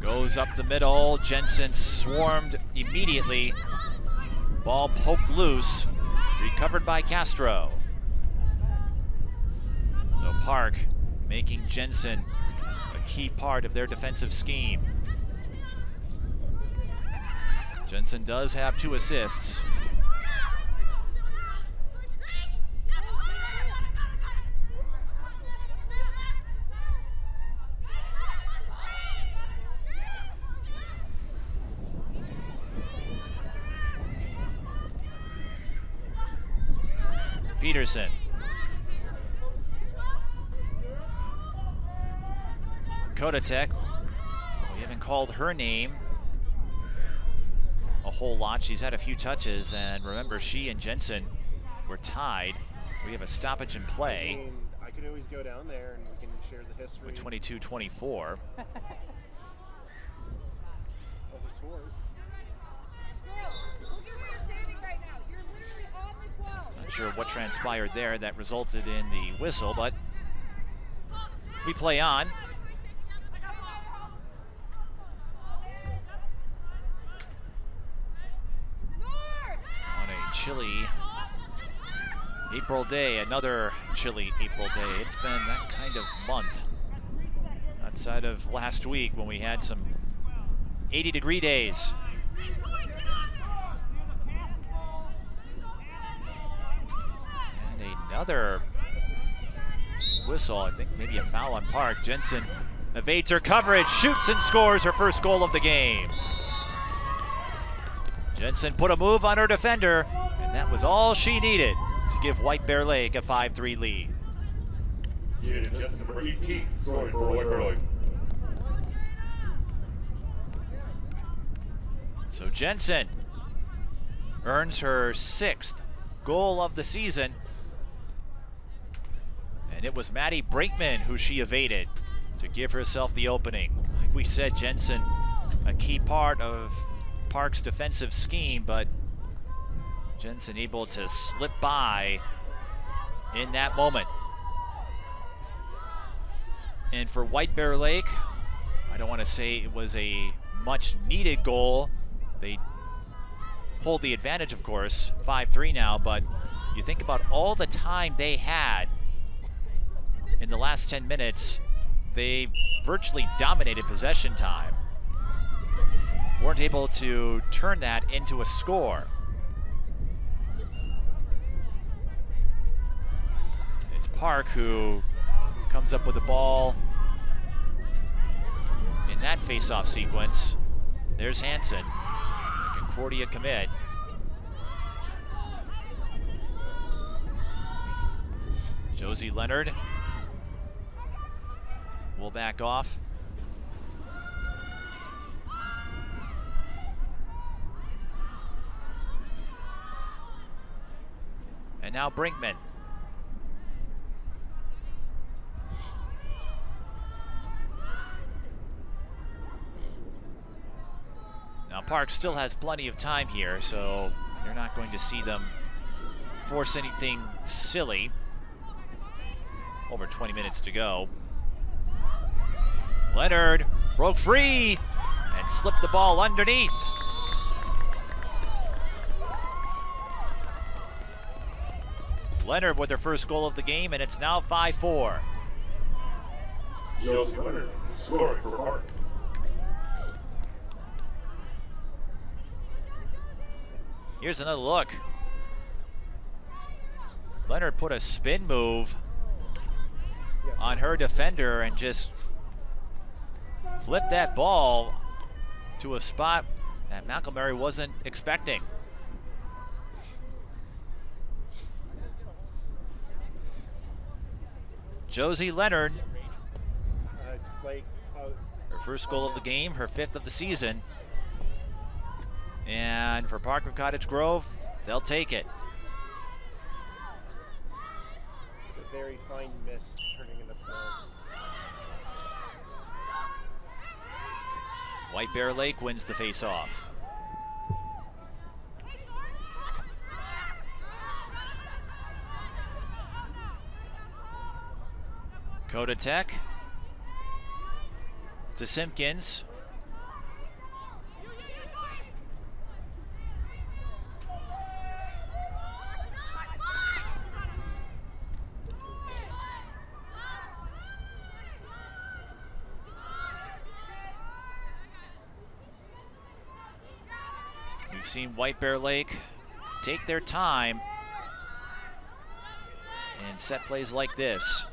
Goes up the middle. Jensen swarmed immediately. Ball poked loose. Recovered by Castro. So Park making Jensen a key part of their defensive scheme. Jensen does have 2 assists. Peterson. Kodatek, we haven't called her name a whole lot. She's had a few touches, and remember, she and Jensen were tied. We have a stoppage in play. I can always go down there and we can share the history. With 22-24. Of the sport. Not sure what transpired there that resulted in the whistle, but we play on. On a chilly April day, another chilly April day. It's been that kind of month outside of last week when we had some 80-degree days. Another whistle, I think maybe a foul on Park. Jensen evades her coverage, shoots and scores her first goal of the game. Jensen put a move on her defender, and that was all she needed to give White Bear Lake a 5-3 lead. Jaden Jensen, number 18, scoring for White Bear Lake. So Jensen earns her 6th goal of the season. And it was Maddie Brinkman who she evaded to give herself the opening. Like we said, Jensen, a key part of Park's defensive scheme, but Jensen able to slip by in that moment. And for White Bear Lake, I don't want to say it was a much needed goal. They hold the advantage, of course, 5-3 now, but you think about all the time they had in the last 10 minutes, they virtually dominated possession time. Weren't able to turn that into a score. It's Park who comes up with the ball in that face-off sequence. There's Hansen. Concordia commit. Josie Leonard will back off. now Brinkman. Now Park still has plenty of time here, so you're not going to see them force anything silly. Over 20 minutes to go. Leonard broke free and slipped the ball underneath. Leonard with their first goal of the game, and it's now 5-4. Chelsea Leonard scoring for Park. Here's another look. Leonard put a spin move on her defender and just flipped that ball to a spot that McElmurray wasn't expecting. Josie Leonard, It's like her first goal of the game, her 5th of the season. And for Park of Cottage Grove, they'll take it. a very fine mist turning into snow. White Bear Lake wins the face-off. Coda Tech to Simpkins. We've seen White Bear Lake take their time in set plays like this.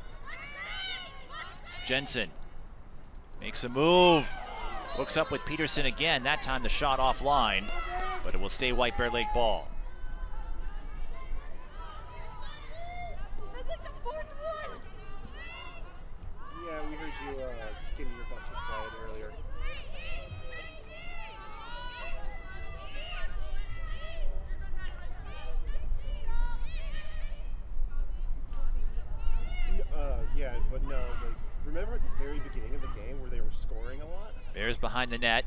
Jensen makes a move, hooks up with Peterson again, that time the shot offline, but it will stay White Bear Lake ball. Yeah, we heard you getting your butt kicked by it earlier. Yeah, but no, like, remember at the very beginning of the game where they were scoring a lot? Bears behind the net.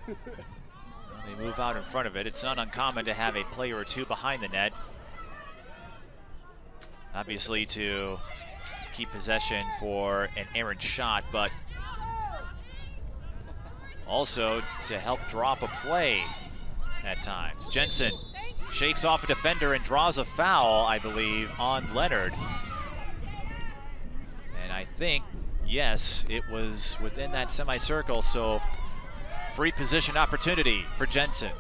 They move out in front of it. It's not uncommon to have a player or two behind the net. Obviously to keep possession for an errant shot, but also to help drop a play at times. Jensen shakes off a defender and draws a foul, I believe, on Leonard. And I think, yes, it was within that semicircle, so free position opportunity for Jensen.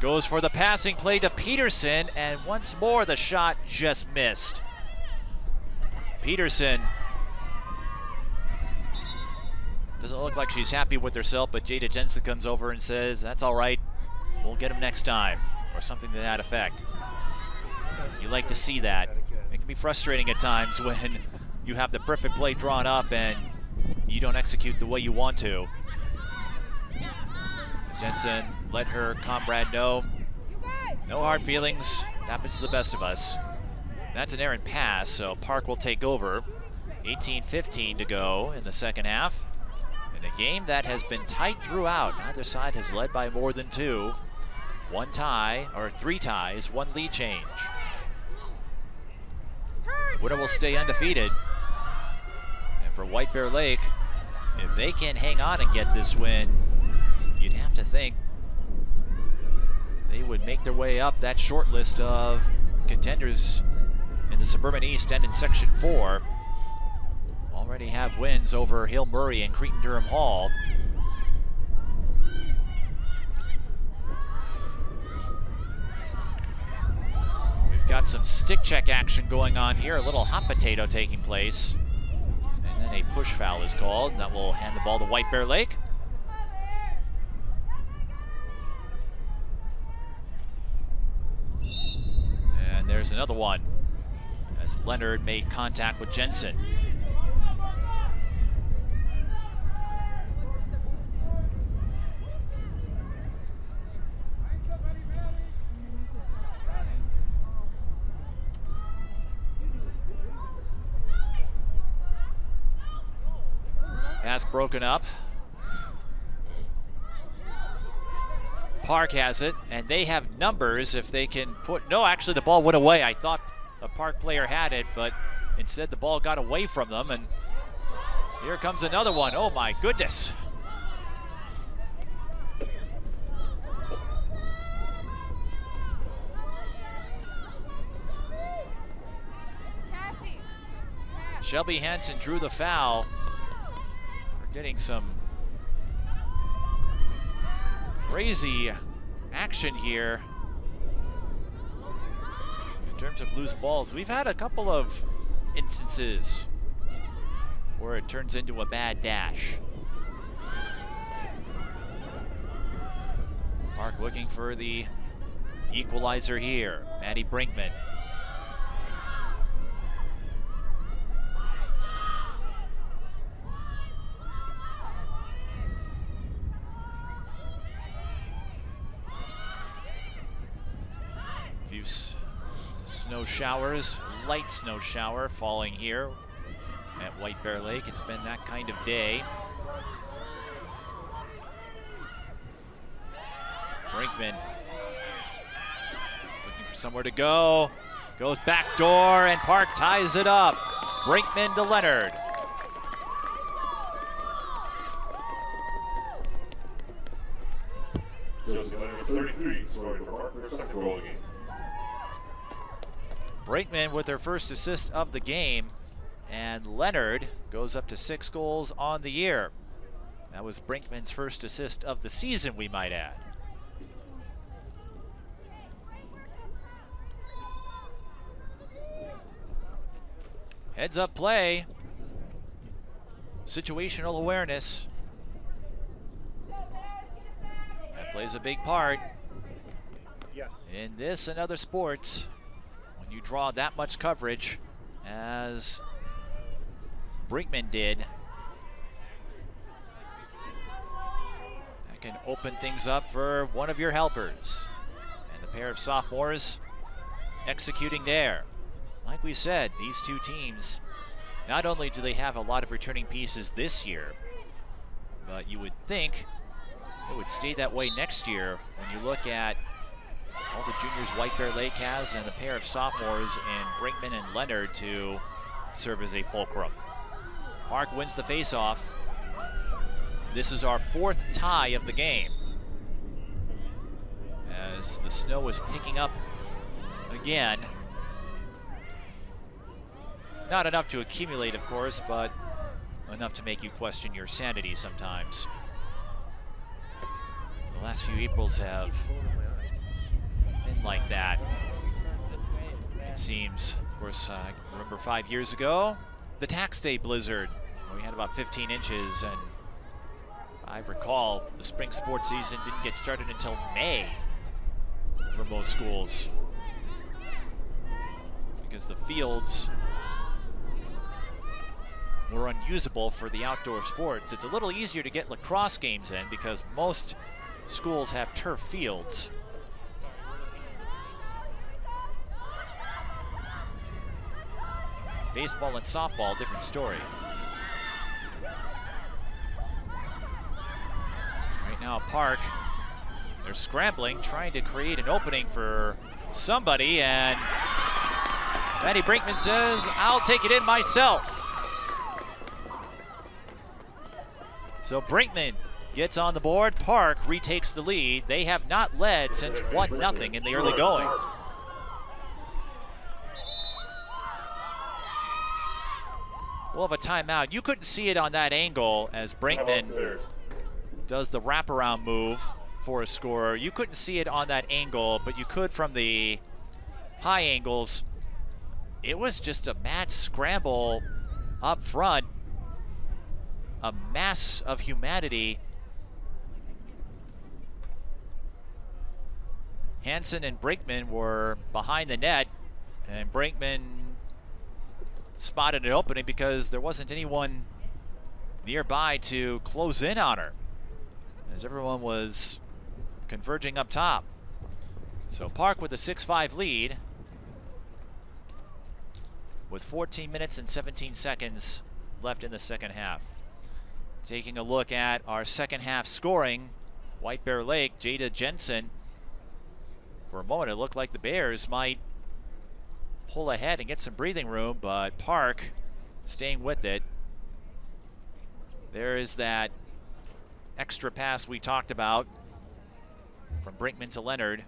Goes for the passing play to Peterson, and once more the shot just missed. Peterson doesn't look like she's happy with herself, but Jada Jensen comes over and says, that's all right, we'll get him next time, or something to that effect. You like to see that. It can be frustrating at times when you have the perfect play drawn up and you don't execute the way you want to. Jensen let her comrade know, no hard feelings, happens to the best of us. That's an errant pass, so Park will take over. 18:15 to go in the second half. In a game that has been tight throughout, neither side has led by more than two. One tie, or three ties, one lead change. Winner will stay undefeated. And for White Bear Lake, if they can hang on and get this win, you'd have to think they would make their way up that short list of contenders in the Suburban East and in Section 4. Already have wins over Hill Murray and Cretin Durham Hall. We've got some stick check action going on here, a little hot potato taking place. And then a push foul is called, and that will hand the ball to White Bear Lake. And there's another one, as Leonard made contact with Jensen. Pass broken up. Park has it, and they have numbers if they can put, no, actually the ball went away. I thought the Park player had it, but instead the ball got away from them, and here comes another one. Oh my goodness. Shelby Hansen drew the foul. We're getting some crazy action here in terms of loose balls. We've had a couple of instances where it turns into a bad dash. Park looking for the equalizer here. Maddie Brinkman. Snow showers, light snow shower falling here at White Bear Lake. It's been that kind of day. Brinkman looking for somewhere to go. Goes back door and Park ties it up. Brinkman to Leonard. Josie Leonard with 33, scoring for Park, their second goal of the game. Brinkman with their first assist of the game, and Leonard goes up to 6 goals on the year. That was Brinkman's first assist of the season, we might add. Heads up play. Situational awareness. That plays a big part. Yes. In this and other sports. When you draw that much coverage, as Brinkman did, that can open things up for one of your helpers. And the pair of sophomores executing there. Like we said, these two teams, not only do they have a lot of returning pieces this year, but you would think it would stay that way next year when you look at all the juniors White Bear Lake has and the pair of sophomores in Brinkman and Leonard to serve as a fulcrum. Park wins the faceoff. This is our 4th tie of the game, as the snow is picking up again. Not enough to accumulate, of course, but enough to make you question your sanity sometimes. The last few Aprils have been like that, it seems. Of course, I remember 5 years ago, the tax day blizzard. We had about 15 inches, and I recall the spring sports season didn't get started until May for most schools, because the fields were unusable for the outdoor sports. It's a little easier to get lacrosse games in because most schools have turf fields. Baseball and softball, different story. Right now, Park, they're scrambling, trying to create an opening for somebody, and Maddie Brinkman says, I'll take it in myself. So Brinkman gets on the board. Park retakes the lead. They have not led since 1-0 in the early going. We'll have a timeout. You couldn't see it on that angle as Brinkman does the wraparound move for a scorer. You couldn't see it on that angle, but you could from the high angles. It was just a mad scramble up front. A mass of humanity. Hansen and Brinkman were behind the net, and Brinkman spotted an opening because there wasn't anyone nearby to close in on her, as everyone was converging up top. So Park with a 6-5 lead with 14 minutes and 17 seconds left in the second half. Taking a look at our second half scoring, White Bear Lake, Jada Jensen. For a moment, it looked like the Bears might pull ahead and get some breathing room, but Park staying with it. There is that extra pass we talked about from Brinkman to Leonard.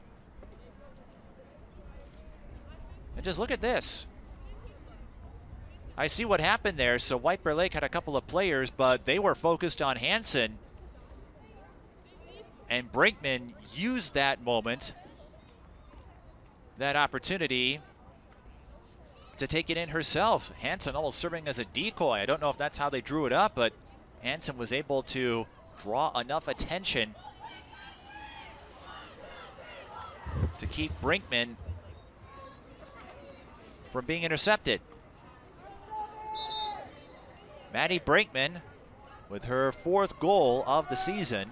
And just look at this. I see what happened there. So White Bear Lake had a couple of players, but they were focused on Hansen. And Brinkman used that moment, that opportunity, to take it in herself. Hansen almost serving as a decoy. I don't know if that's how they drew it up, but Hansen was able to draw enough attention to keep Brinkman from being intercepted. Maddie Brinkman with her 4th goal of the season.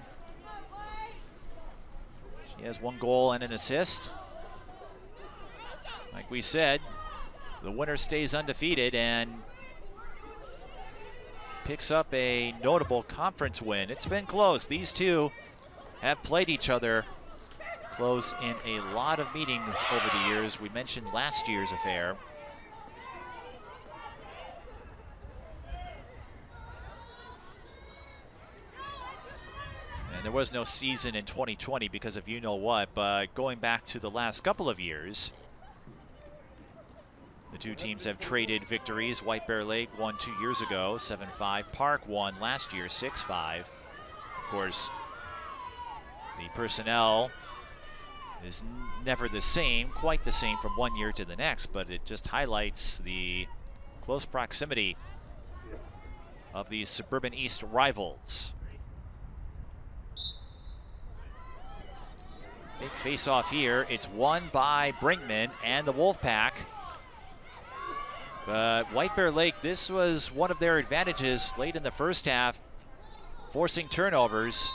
She has 1 goal and an assist. Like we said, the winner stays undefeated and picks up a notable conference win. It's been close. These two have played each other close in a lot of meetings over the years. We mentioned last year's affair. And there was no season in 2020 because of you-know-what, but going back to the last couple of years, the two teams have traded victories. White Bear Lake won 2 years ago, 7-5. Park won last year, 6-5. Of course, the personnel is never the same, quite the same from one year to the next, but it just highlights the close proximity of these Suburban East rivals. Big face-off here. It's won by Brinkman and the Wolfpack. But White Bear Lake, this was one of their advantages late in the first half, forcing turnovers.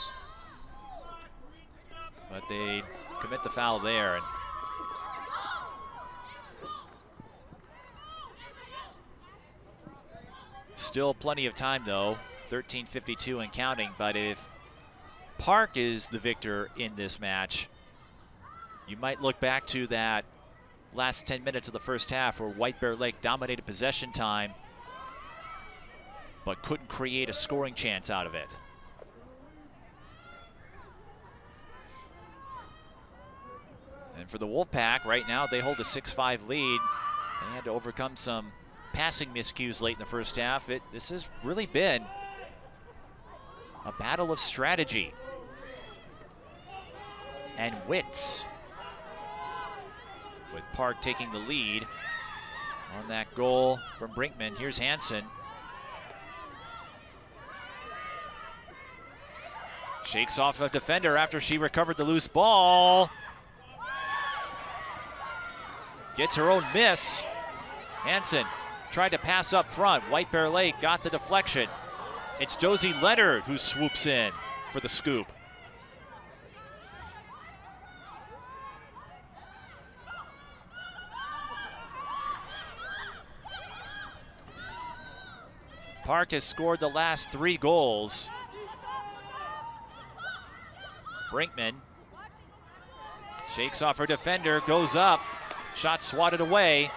But they commit the foul there. And still plenty of time though, 13:52 and counting. But if Park is the victor in this match, you might look back to that last 10 minutes of the first half where White Bear Lake dominated possession time but couldn't create a scoring chance out of it. And for the Wolfpack, right now they hold a 6-5 lead. They had to overcome some passing miscues late in the first half. This has really been a battle of strategy and wits, with Park taking the lead on that goal from Brinkman. Here's Hansen. Shakes off a defender after she recovered the loose ball. Gets her own miss. Hansen tried to pass up front. White Bear Lake got the deflection. It's Josie Leonard who swoops in for the scoop. Park has scored the last 3 goals. Brinkman shakes off her defender, goes up, shot swatted away.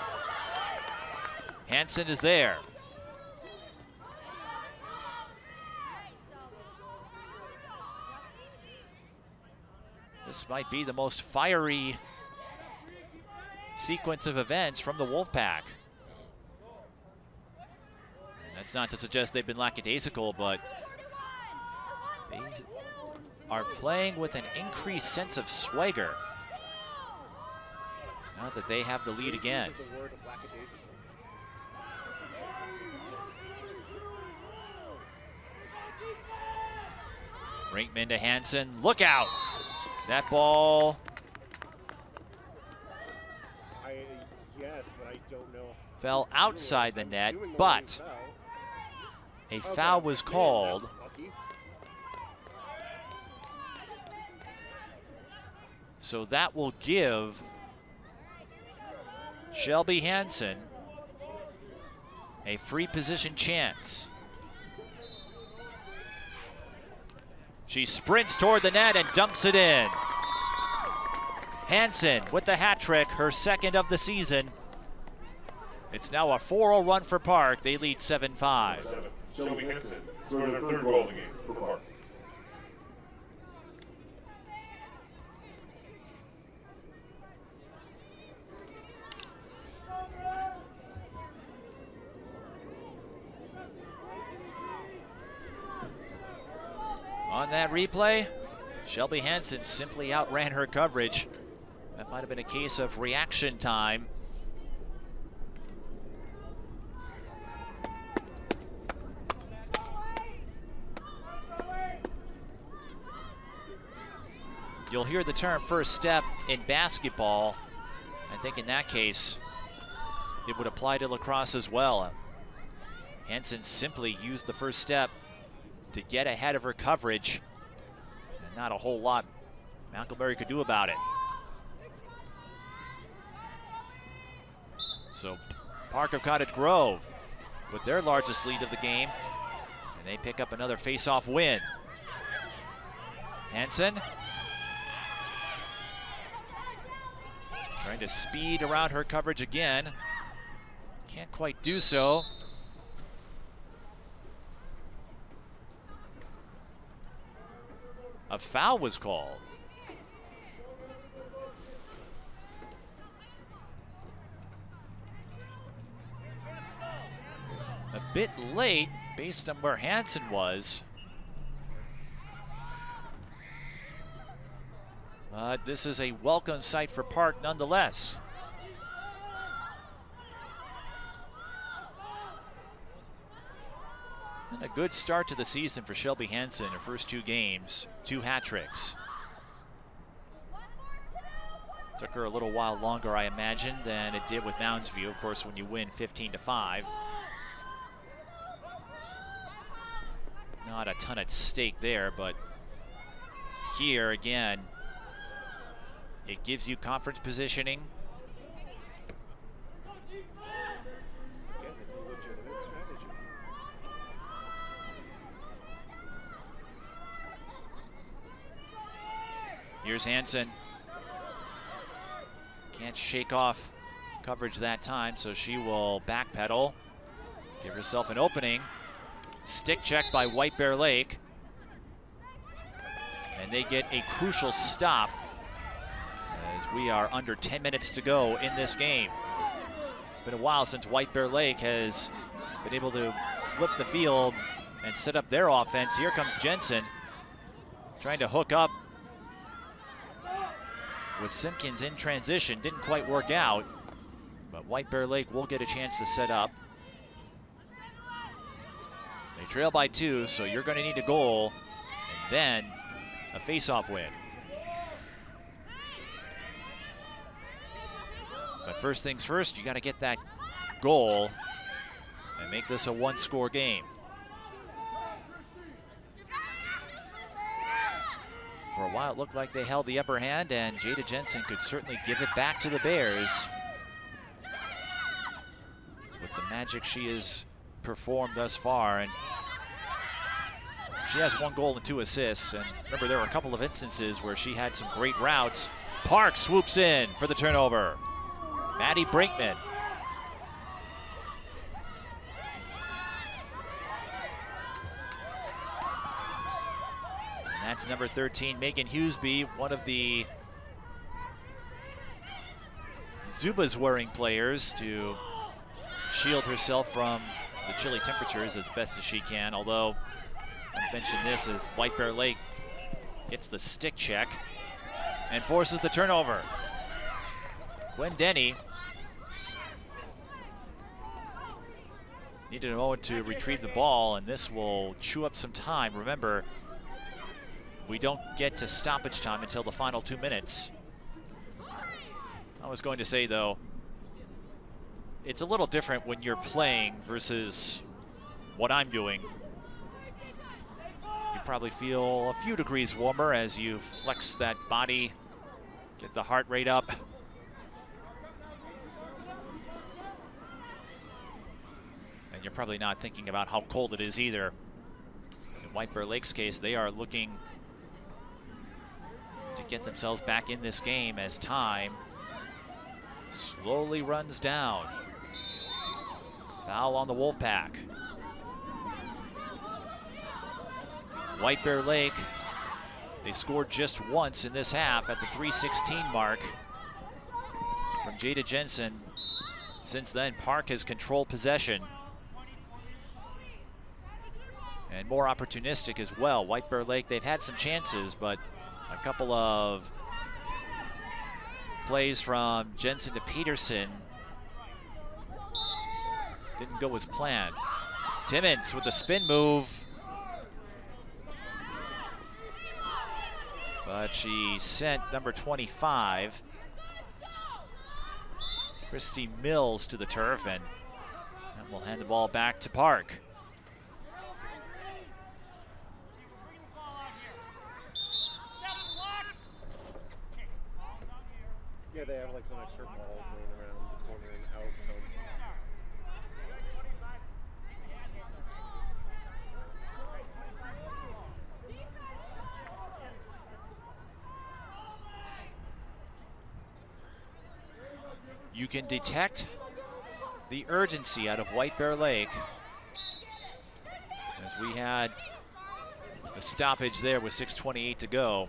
Hansen is there. This might be the most fiery sequence of events from the Wolfpack. That's not to suggest they've been lackadaisical, but they are playing with an increased sense of swagger now that they have the lead again. Brinkman to Hansen, look out! That ball. Yes, but I don't know. Fell outside the net, but a foul was called. So that will give Shelby Hansen a free position chance. She sprints toward the net and dumps it in. Hansen with the hat trick, her second of the season. It's now a 4-0 run for Park. They lead 7-5. Shelby Hansen scored their third goal of the game for Park. On that replay, Shelby Hansen simply outran her coverage. That might have been a case of reaction time. You'll hear the term first step in basketball. I think in that case, it would apply to lacrosse as well. Hansen simply used the first step to get ahead of her coverage, and not a whole lot Malcolm could do about it. So Park of Cottage Grove with their largest lead of the game, and they pick up another face-off win. Hansen trying to speed around her coverage again. Can't quite do so. A foul was called. A bit late based on where Hansen was. But this is a welcome sight for Park nonetheless. And a good start to the season for Shelby Hansen. Her first 2 games, 2 hat tricks. Took her a little while longer, I imagine, than it did with Mounds View. Of course, when you win 15-5. Not a ton at stake there, but here again, it gives you conference positioning. Again, it's a legitimate strategy. Here's Hansen. Can't shake off coverage that time, so she will backpedal, give herself an opening. Stick check by White Bear Lake. And they get a crucial stop as we are under 10 minutes to go in this game. It's been a while since White Bear Lake has been able to flip the field and set up their offense. Here comes Jensen trying to hook up with Simpkins in transition. Didn't quite work out, but White Bear Lake will get a chance to set up. They trail by 2, so you're going to need a goal and then a face-off win. But first things first, you got to get that goal and make this a 1-score game. For a while, it looked like they held the upper hand, and Jada Jensen could certainly give it back to the Bears with the magic she has performed thus far. And she has 1 goal and 2 assists. And remember, there were a couple of instances where she had some great routes. Park swoops in for the turnover. Maddie Brinkman. And that's number 13, Megan Hughesby, one of the Zubaz wearing players, to shield herself from the chilly temperatures as best as she can. Although, I mentioned this as White Bear Lake gets the stick check and forces the turnover. Gwen Denny needed a moment to retrieve the ball, and this will chew up some time. Remember, we don't get to stoppage time until the final 2 minutes. I was going to say, though, it's a little different when you're playing versus what I'm doing. You probably feel a few degrees warmer as you flex that body, get the heart rate up. And you're probably not thinking about how cold it is either. In White Bear Lake's case, they are looking to get themselves back in this game as time slowly runs down. Foul on the Wolfpack. White Bear Lake, they scored just once in this half at the 3:16 mark from Jada Jensen. Since then, Park has controlled possession. And more opportunistic as well. White Bear Lake, they've had some chances, but a couple of plays from Jensen to Peterson didn't go as planned. Timmons with the spin move. But she sent number 25, Christy Mills, to the turf, and we'll hand the ball back to Park. Yeah, they have like some extra balls laying around the corner and out comes. You can detect the urgency out of White Bear Lake, as we had a stoppage there with 6:28 to go.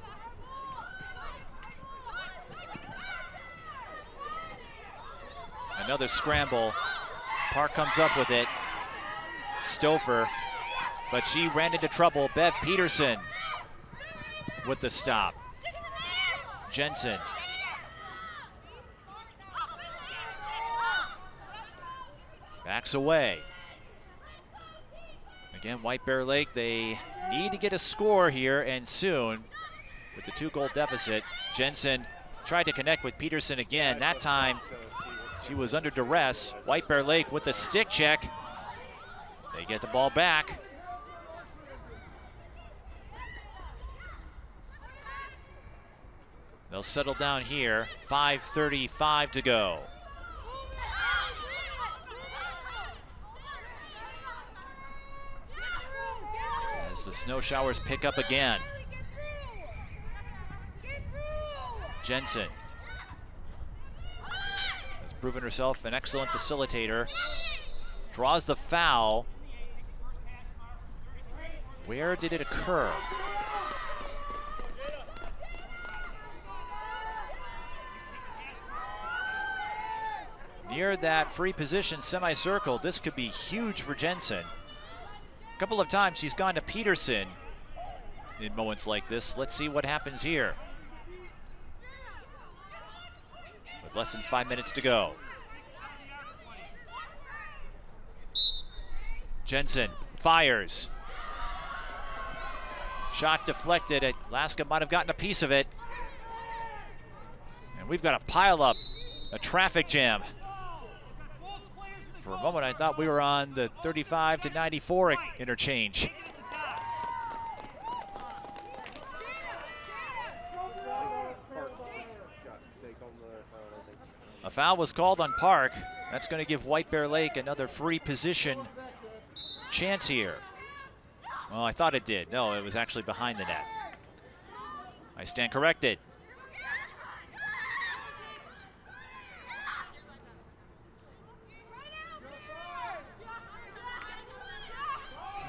Another scramble. Park comes up with it. Stouffer, but she ran into trouble. Bev Peterson with the stop. Jensen. Backs away. Again, White Bear Lake, they need to get a score here and soon with the 2-goal deficit. Jensen tried to connect with Peterson again. That time she was under duress. White Bear Lake with the stick check. They get the ball back. They'll settle down here. 5:35 to go. As the snow showers pick up again. Jensen has proven herself an excellent facilitator. Draws the foul. Where did it occur? Near that free position semicircle. This could be huge for Jensen. A couple of times she's gone to Peterson in moments like this. Let's see what happens here. With less than 5 minutes to go. Jensen fires. Shot deflected. Alaska might have gotten a piece of it. And we've got a pile up, a traffic jam. For a moment, I thought we were on the 35 to 94 interchange. A foul was called on Park. That's going to give White Bear Lake another free position chance here. Well, I thought it did. No, it was actually behind the net. I stand corrected.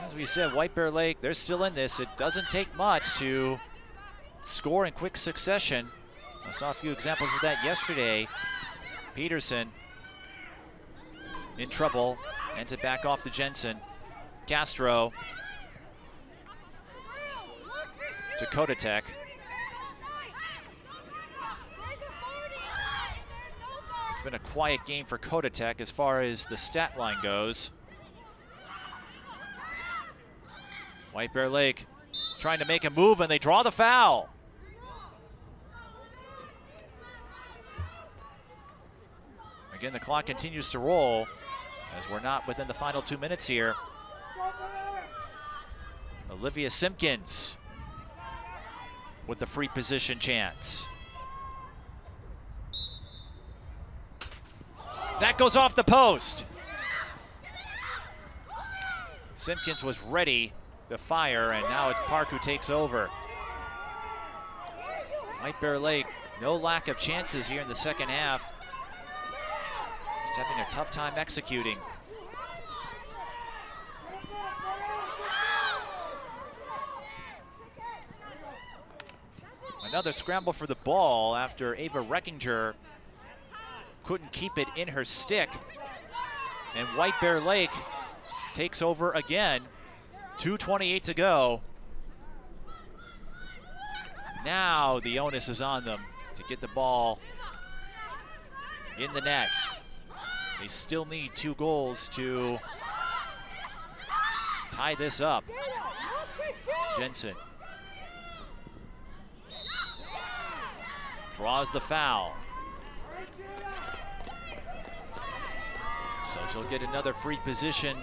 As we said, White Bear Lake, they're still in this. It doesn't take much to score in quick succession. I saw a few examples of that yesterday. Peterson in trouble, and to back off to Jensen. Castro to Cottage. It's been a quiet game for Cottage as far as the stat line goes. White Bear Lake trying to make a move, and they draw the foul. Again, the clock continues to roll as we're not within the final 2 minutes here. Olivia Simpkins with the free position chance. That goes off the post. Simpkins was ready to fire, and now it's Park who takes over. White Bear Lake, no lack of chances here in the second half. Just having a tough time executing. Another scramble for the ball after Ava Reckinger couldn't keep it in her stick. And White Bear Lake takes over again. 2:28 to go. Now the onus is on them to get the ball in the net. They still need 2 goals to tie this up. Jensen draws the foul. So she'll get another free position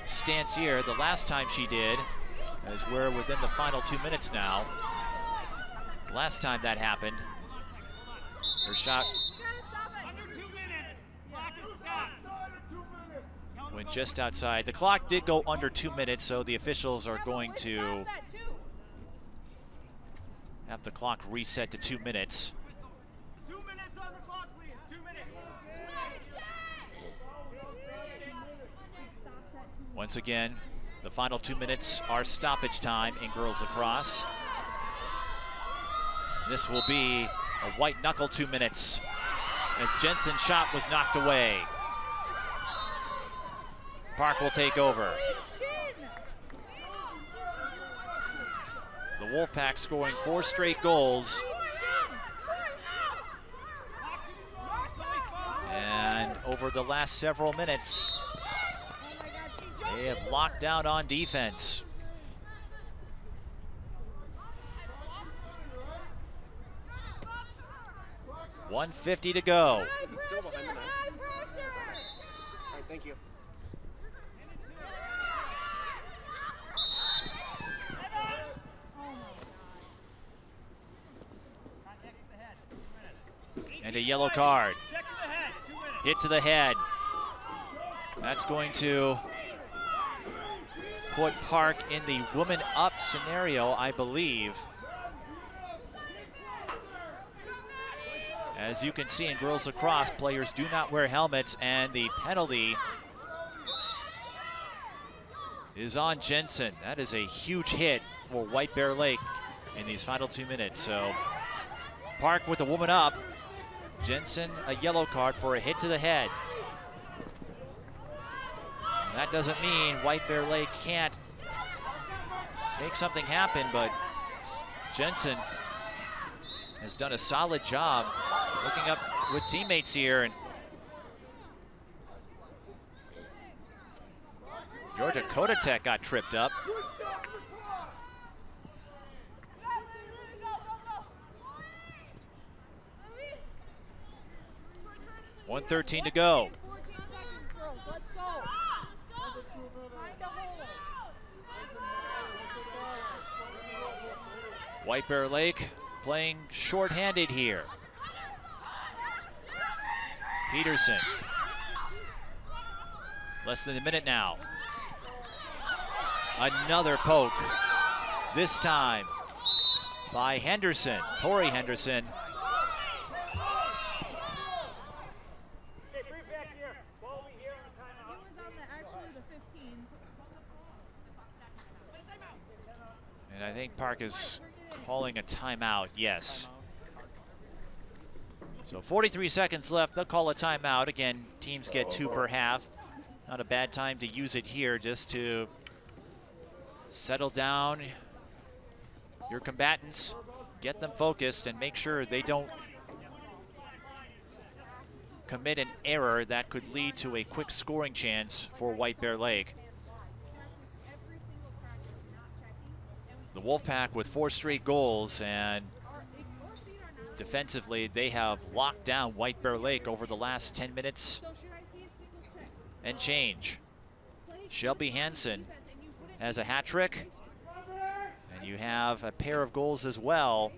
stance here. The last time she did, as we're within the final 2 minutes now. Last time that happened, her shot went just outside. The clock did go under 2 minutes, so the officials are going to have the clock reset to 2 minutes. 2 minutes on the clock, please. 2 minutes. Once again, the final 2 minutes are stoppage time in girls lacrosse. This will be a white knuckle 2 minutes as Jensen's shot was knocked away. Park will take over. The Wolfpack scoring 4 straight goals. And over the last several minutes, they have locked down on defense. $1:50 to go. Still behind the net. All right, thank you. And a yellow card. Hit to the head. That's going to put Park in the woman up scenario, I believe. As you can see in girls lacrosse, players do not wear helmets, and the penalty is on Jensen. That is a huge hit for White Bear Lake in these final 2 minutes. So Park with the woman up. Jensen, a yellow card for a hit to the head. And that doesn't mean White Bear Lake can't make something happen, but Jensen has done a solid job looking up with teammates here. And Georgia Cottage got tripped up. $1:13 to go. White Bear Lake playing shorthanded here. Peterson. Less than a minute now. Another poke. This time by Henderson, Tori Henderson. And I think Park is calling a timeout, yes. So 43 seconds left, they'll call a timeout. Again, teams get 2 per half. Not a bad time to use it here, just to settle down your combatants, get them focused, and make sure they don't commit an error that could lead to a quick scoring chance for White Bear Lake. The Wolfpack with 4 straight goals, and defensively they have locked down White Bear Lake over the last 10 minutes and change. Shelby Hansen has a hat trick, and you have a pair of goals as well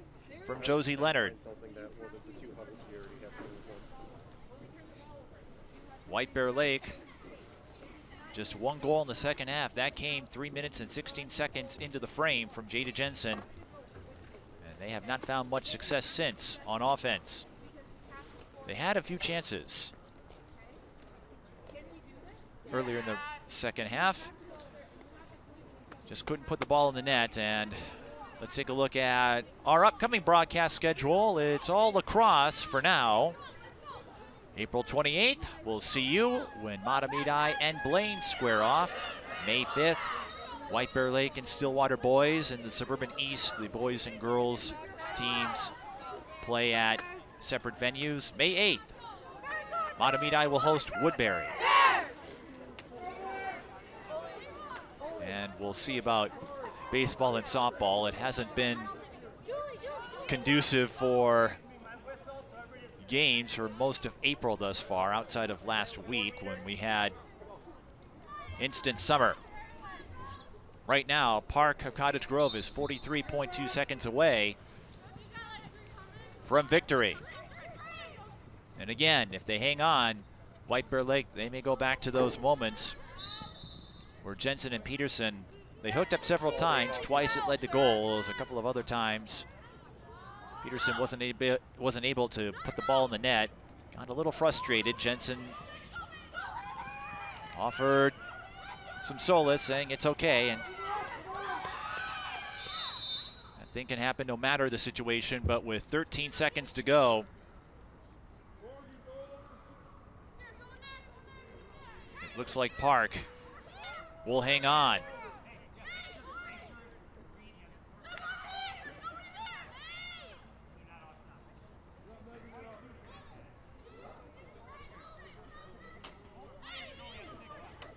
from Josie Leonard. White Bear Lake, just 1 goal in the second half. That came 3 minutes and 16 seconds into the frame from Jada Jensen. And They have not found much success since on offense. They had a few chances earlier in the second half. Just couldn't put the ball in the net. And let's take a look at our upcoming broadcast schedule. It's all lacrosse for now. April 28th, we'll see you when Matamidi and Blaine square off. May 5th, White Bear Lake and Stillwater boys in the Suburban East. The boys and girls teams play at separate venues. May 8th, Matamidi will host Woodbury. And we'll see about baseball and softball. It hasn't been conducive for games for most of April thus far, outside of last week when we had instant summer. Right now, Park of Cottage Grove is 43.2 seconds away from victory. And again, if they hang on, White Bear Lake, they may go back to those moments where Jensen and Peterson, they hooked up several times. Twice it led to goals. A couple of other times Peterson wasn't able to put the ball in the net. Got a little frustrated. Jensen offered some solace, saying it's okay. And that thing can happen no matter the situation, but with 13 seconds to go, it looks like Park will hang on.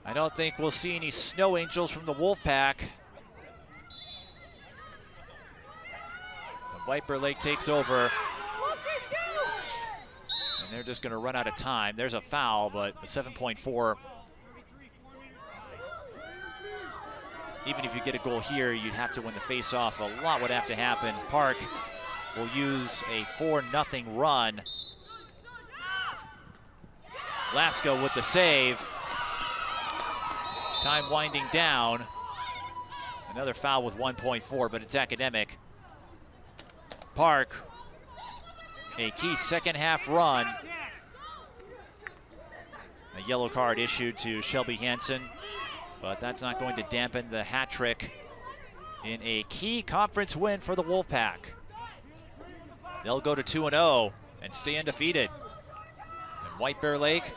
I don't think we'll see any snow angels from the Wolfpack. White Bear Lake takes over. And they're just going to run out of time. There's a foul, but a 7.4. Even if you get a goal here, you'd have to win the face-off. A lot would have to happen. Park will use a 4-0 run. Lasko with the save. Time winding down. Another foul with 1.4, but it's academic. Park, a key second half run. A yellow card issued to Shelby Hansen, but that's not going to dampen the hat trick in a key conference win for the Wolfpack. They'll go to 2-0 and stay undefeated. And White Bear Lake,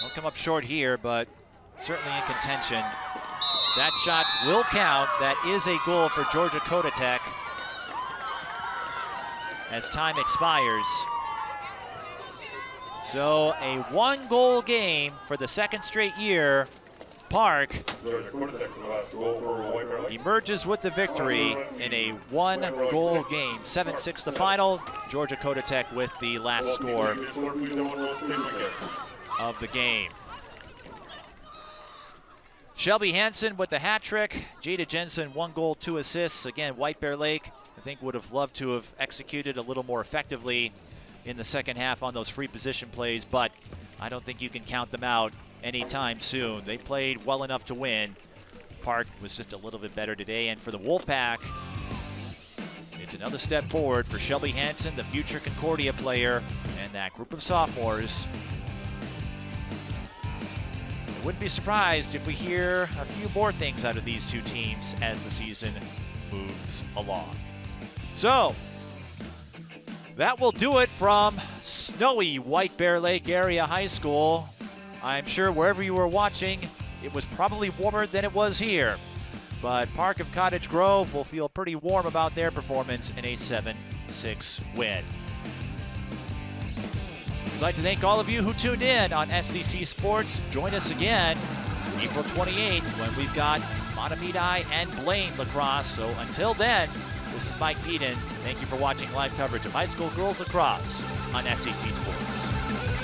they'll come up short here, but certainly in contention. That shot will count. That is a goal for Georgia Cottage as time expires. So a 1-goal game for the second straight year. Park emerges with the victory in a 1-goal game. 7-6 the final. Georgia Cottage with the last score of the game. Shelby Hansen with the hat trick. Jada Jensen, 1 goal, 2 assists. Again, White Bear Lake, I think, would have loved to have executed a little more effectively in the second half on those free position plays, but I don't think you can count them out anytime soon. They played well enough to win. Park was just a little bit better today, and for the Wolfpack, it's another step forward for Shelby Hansen, the future Concordia player, and that group of sophomores. I wouldn't be surprised if we hear a few more things out of these two teams as the season moves along. So, that will do it from snowy White Bear Lake Area High School. I'm sure wherever you were watching, it was probably warmer than it was here. But Park of Cottage Grove will feel pretty warm about their performance in a 7-6 win. We'd like to thank all of you who tuned in on SCC Sports. Join us again April 28th when we've got Matamidi and Blaine Lacrosse. So until then, this is Mike Peden. Thank you for watching live coverage of high school girls lacrosse on SCC Sports.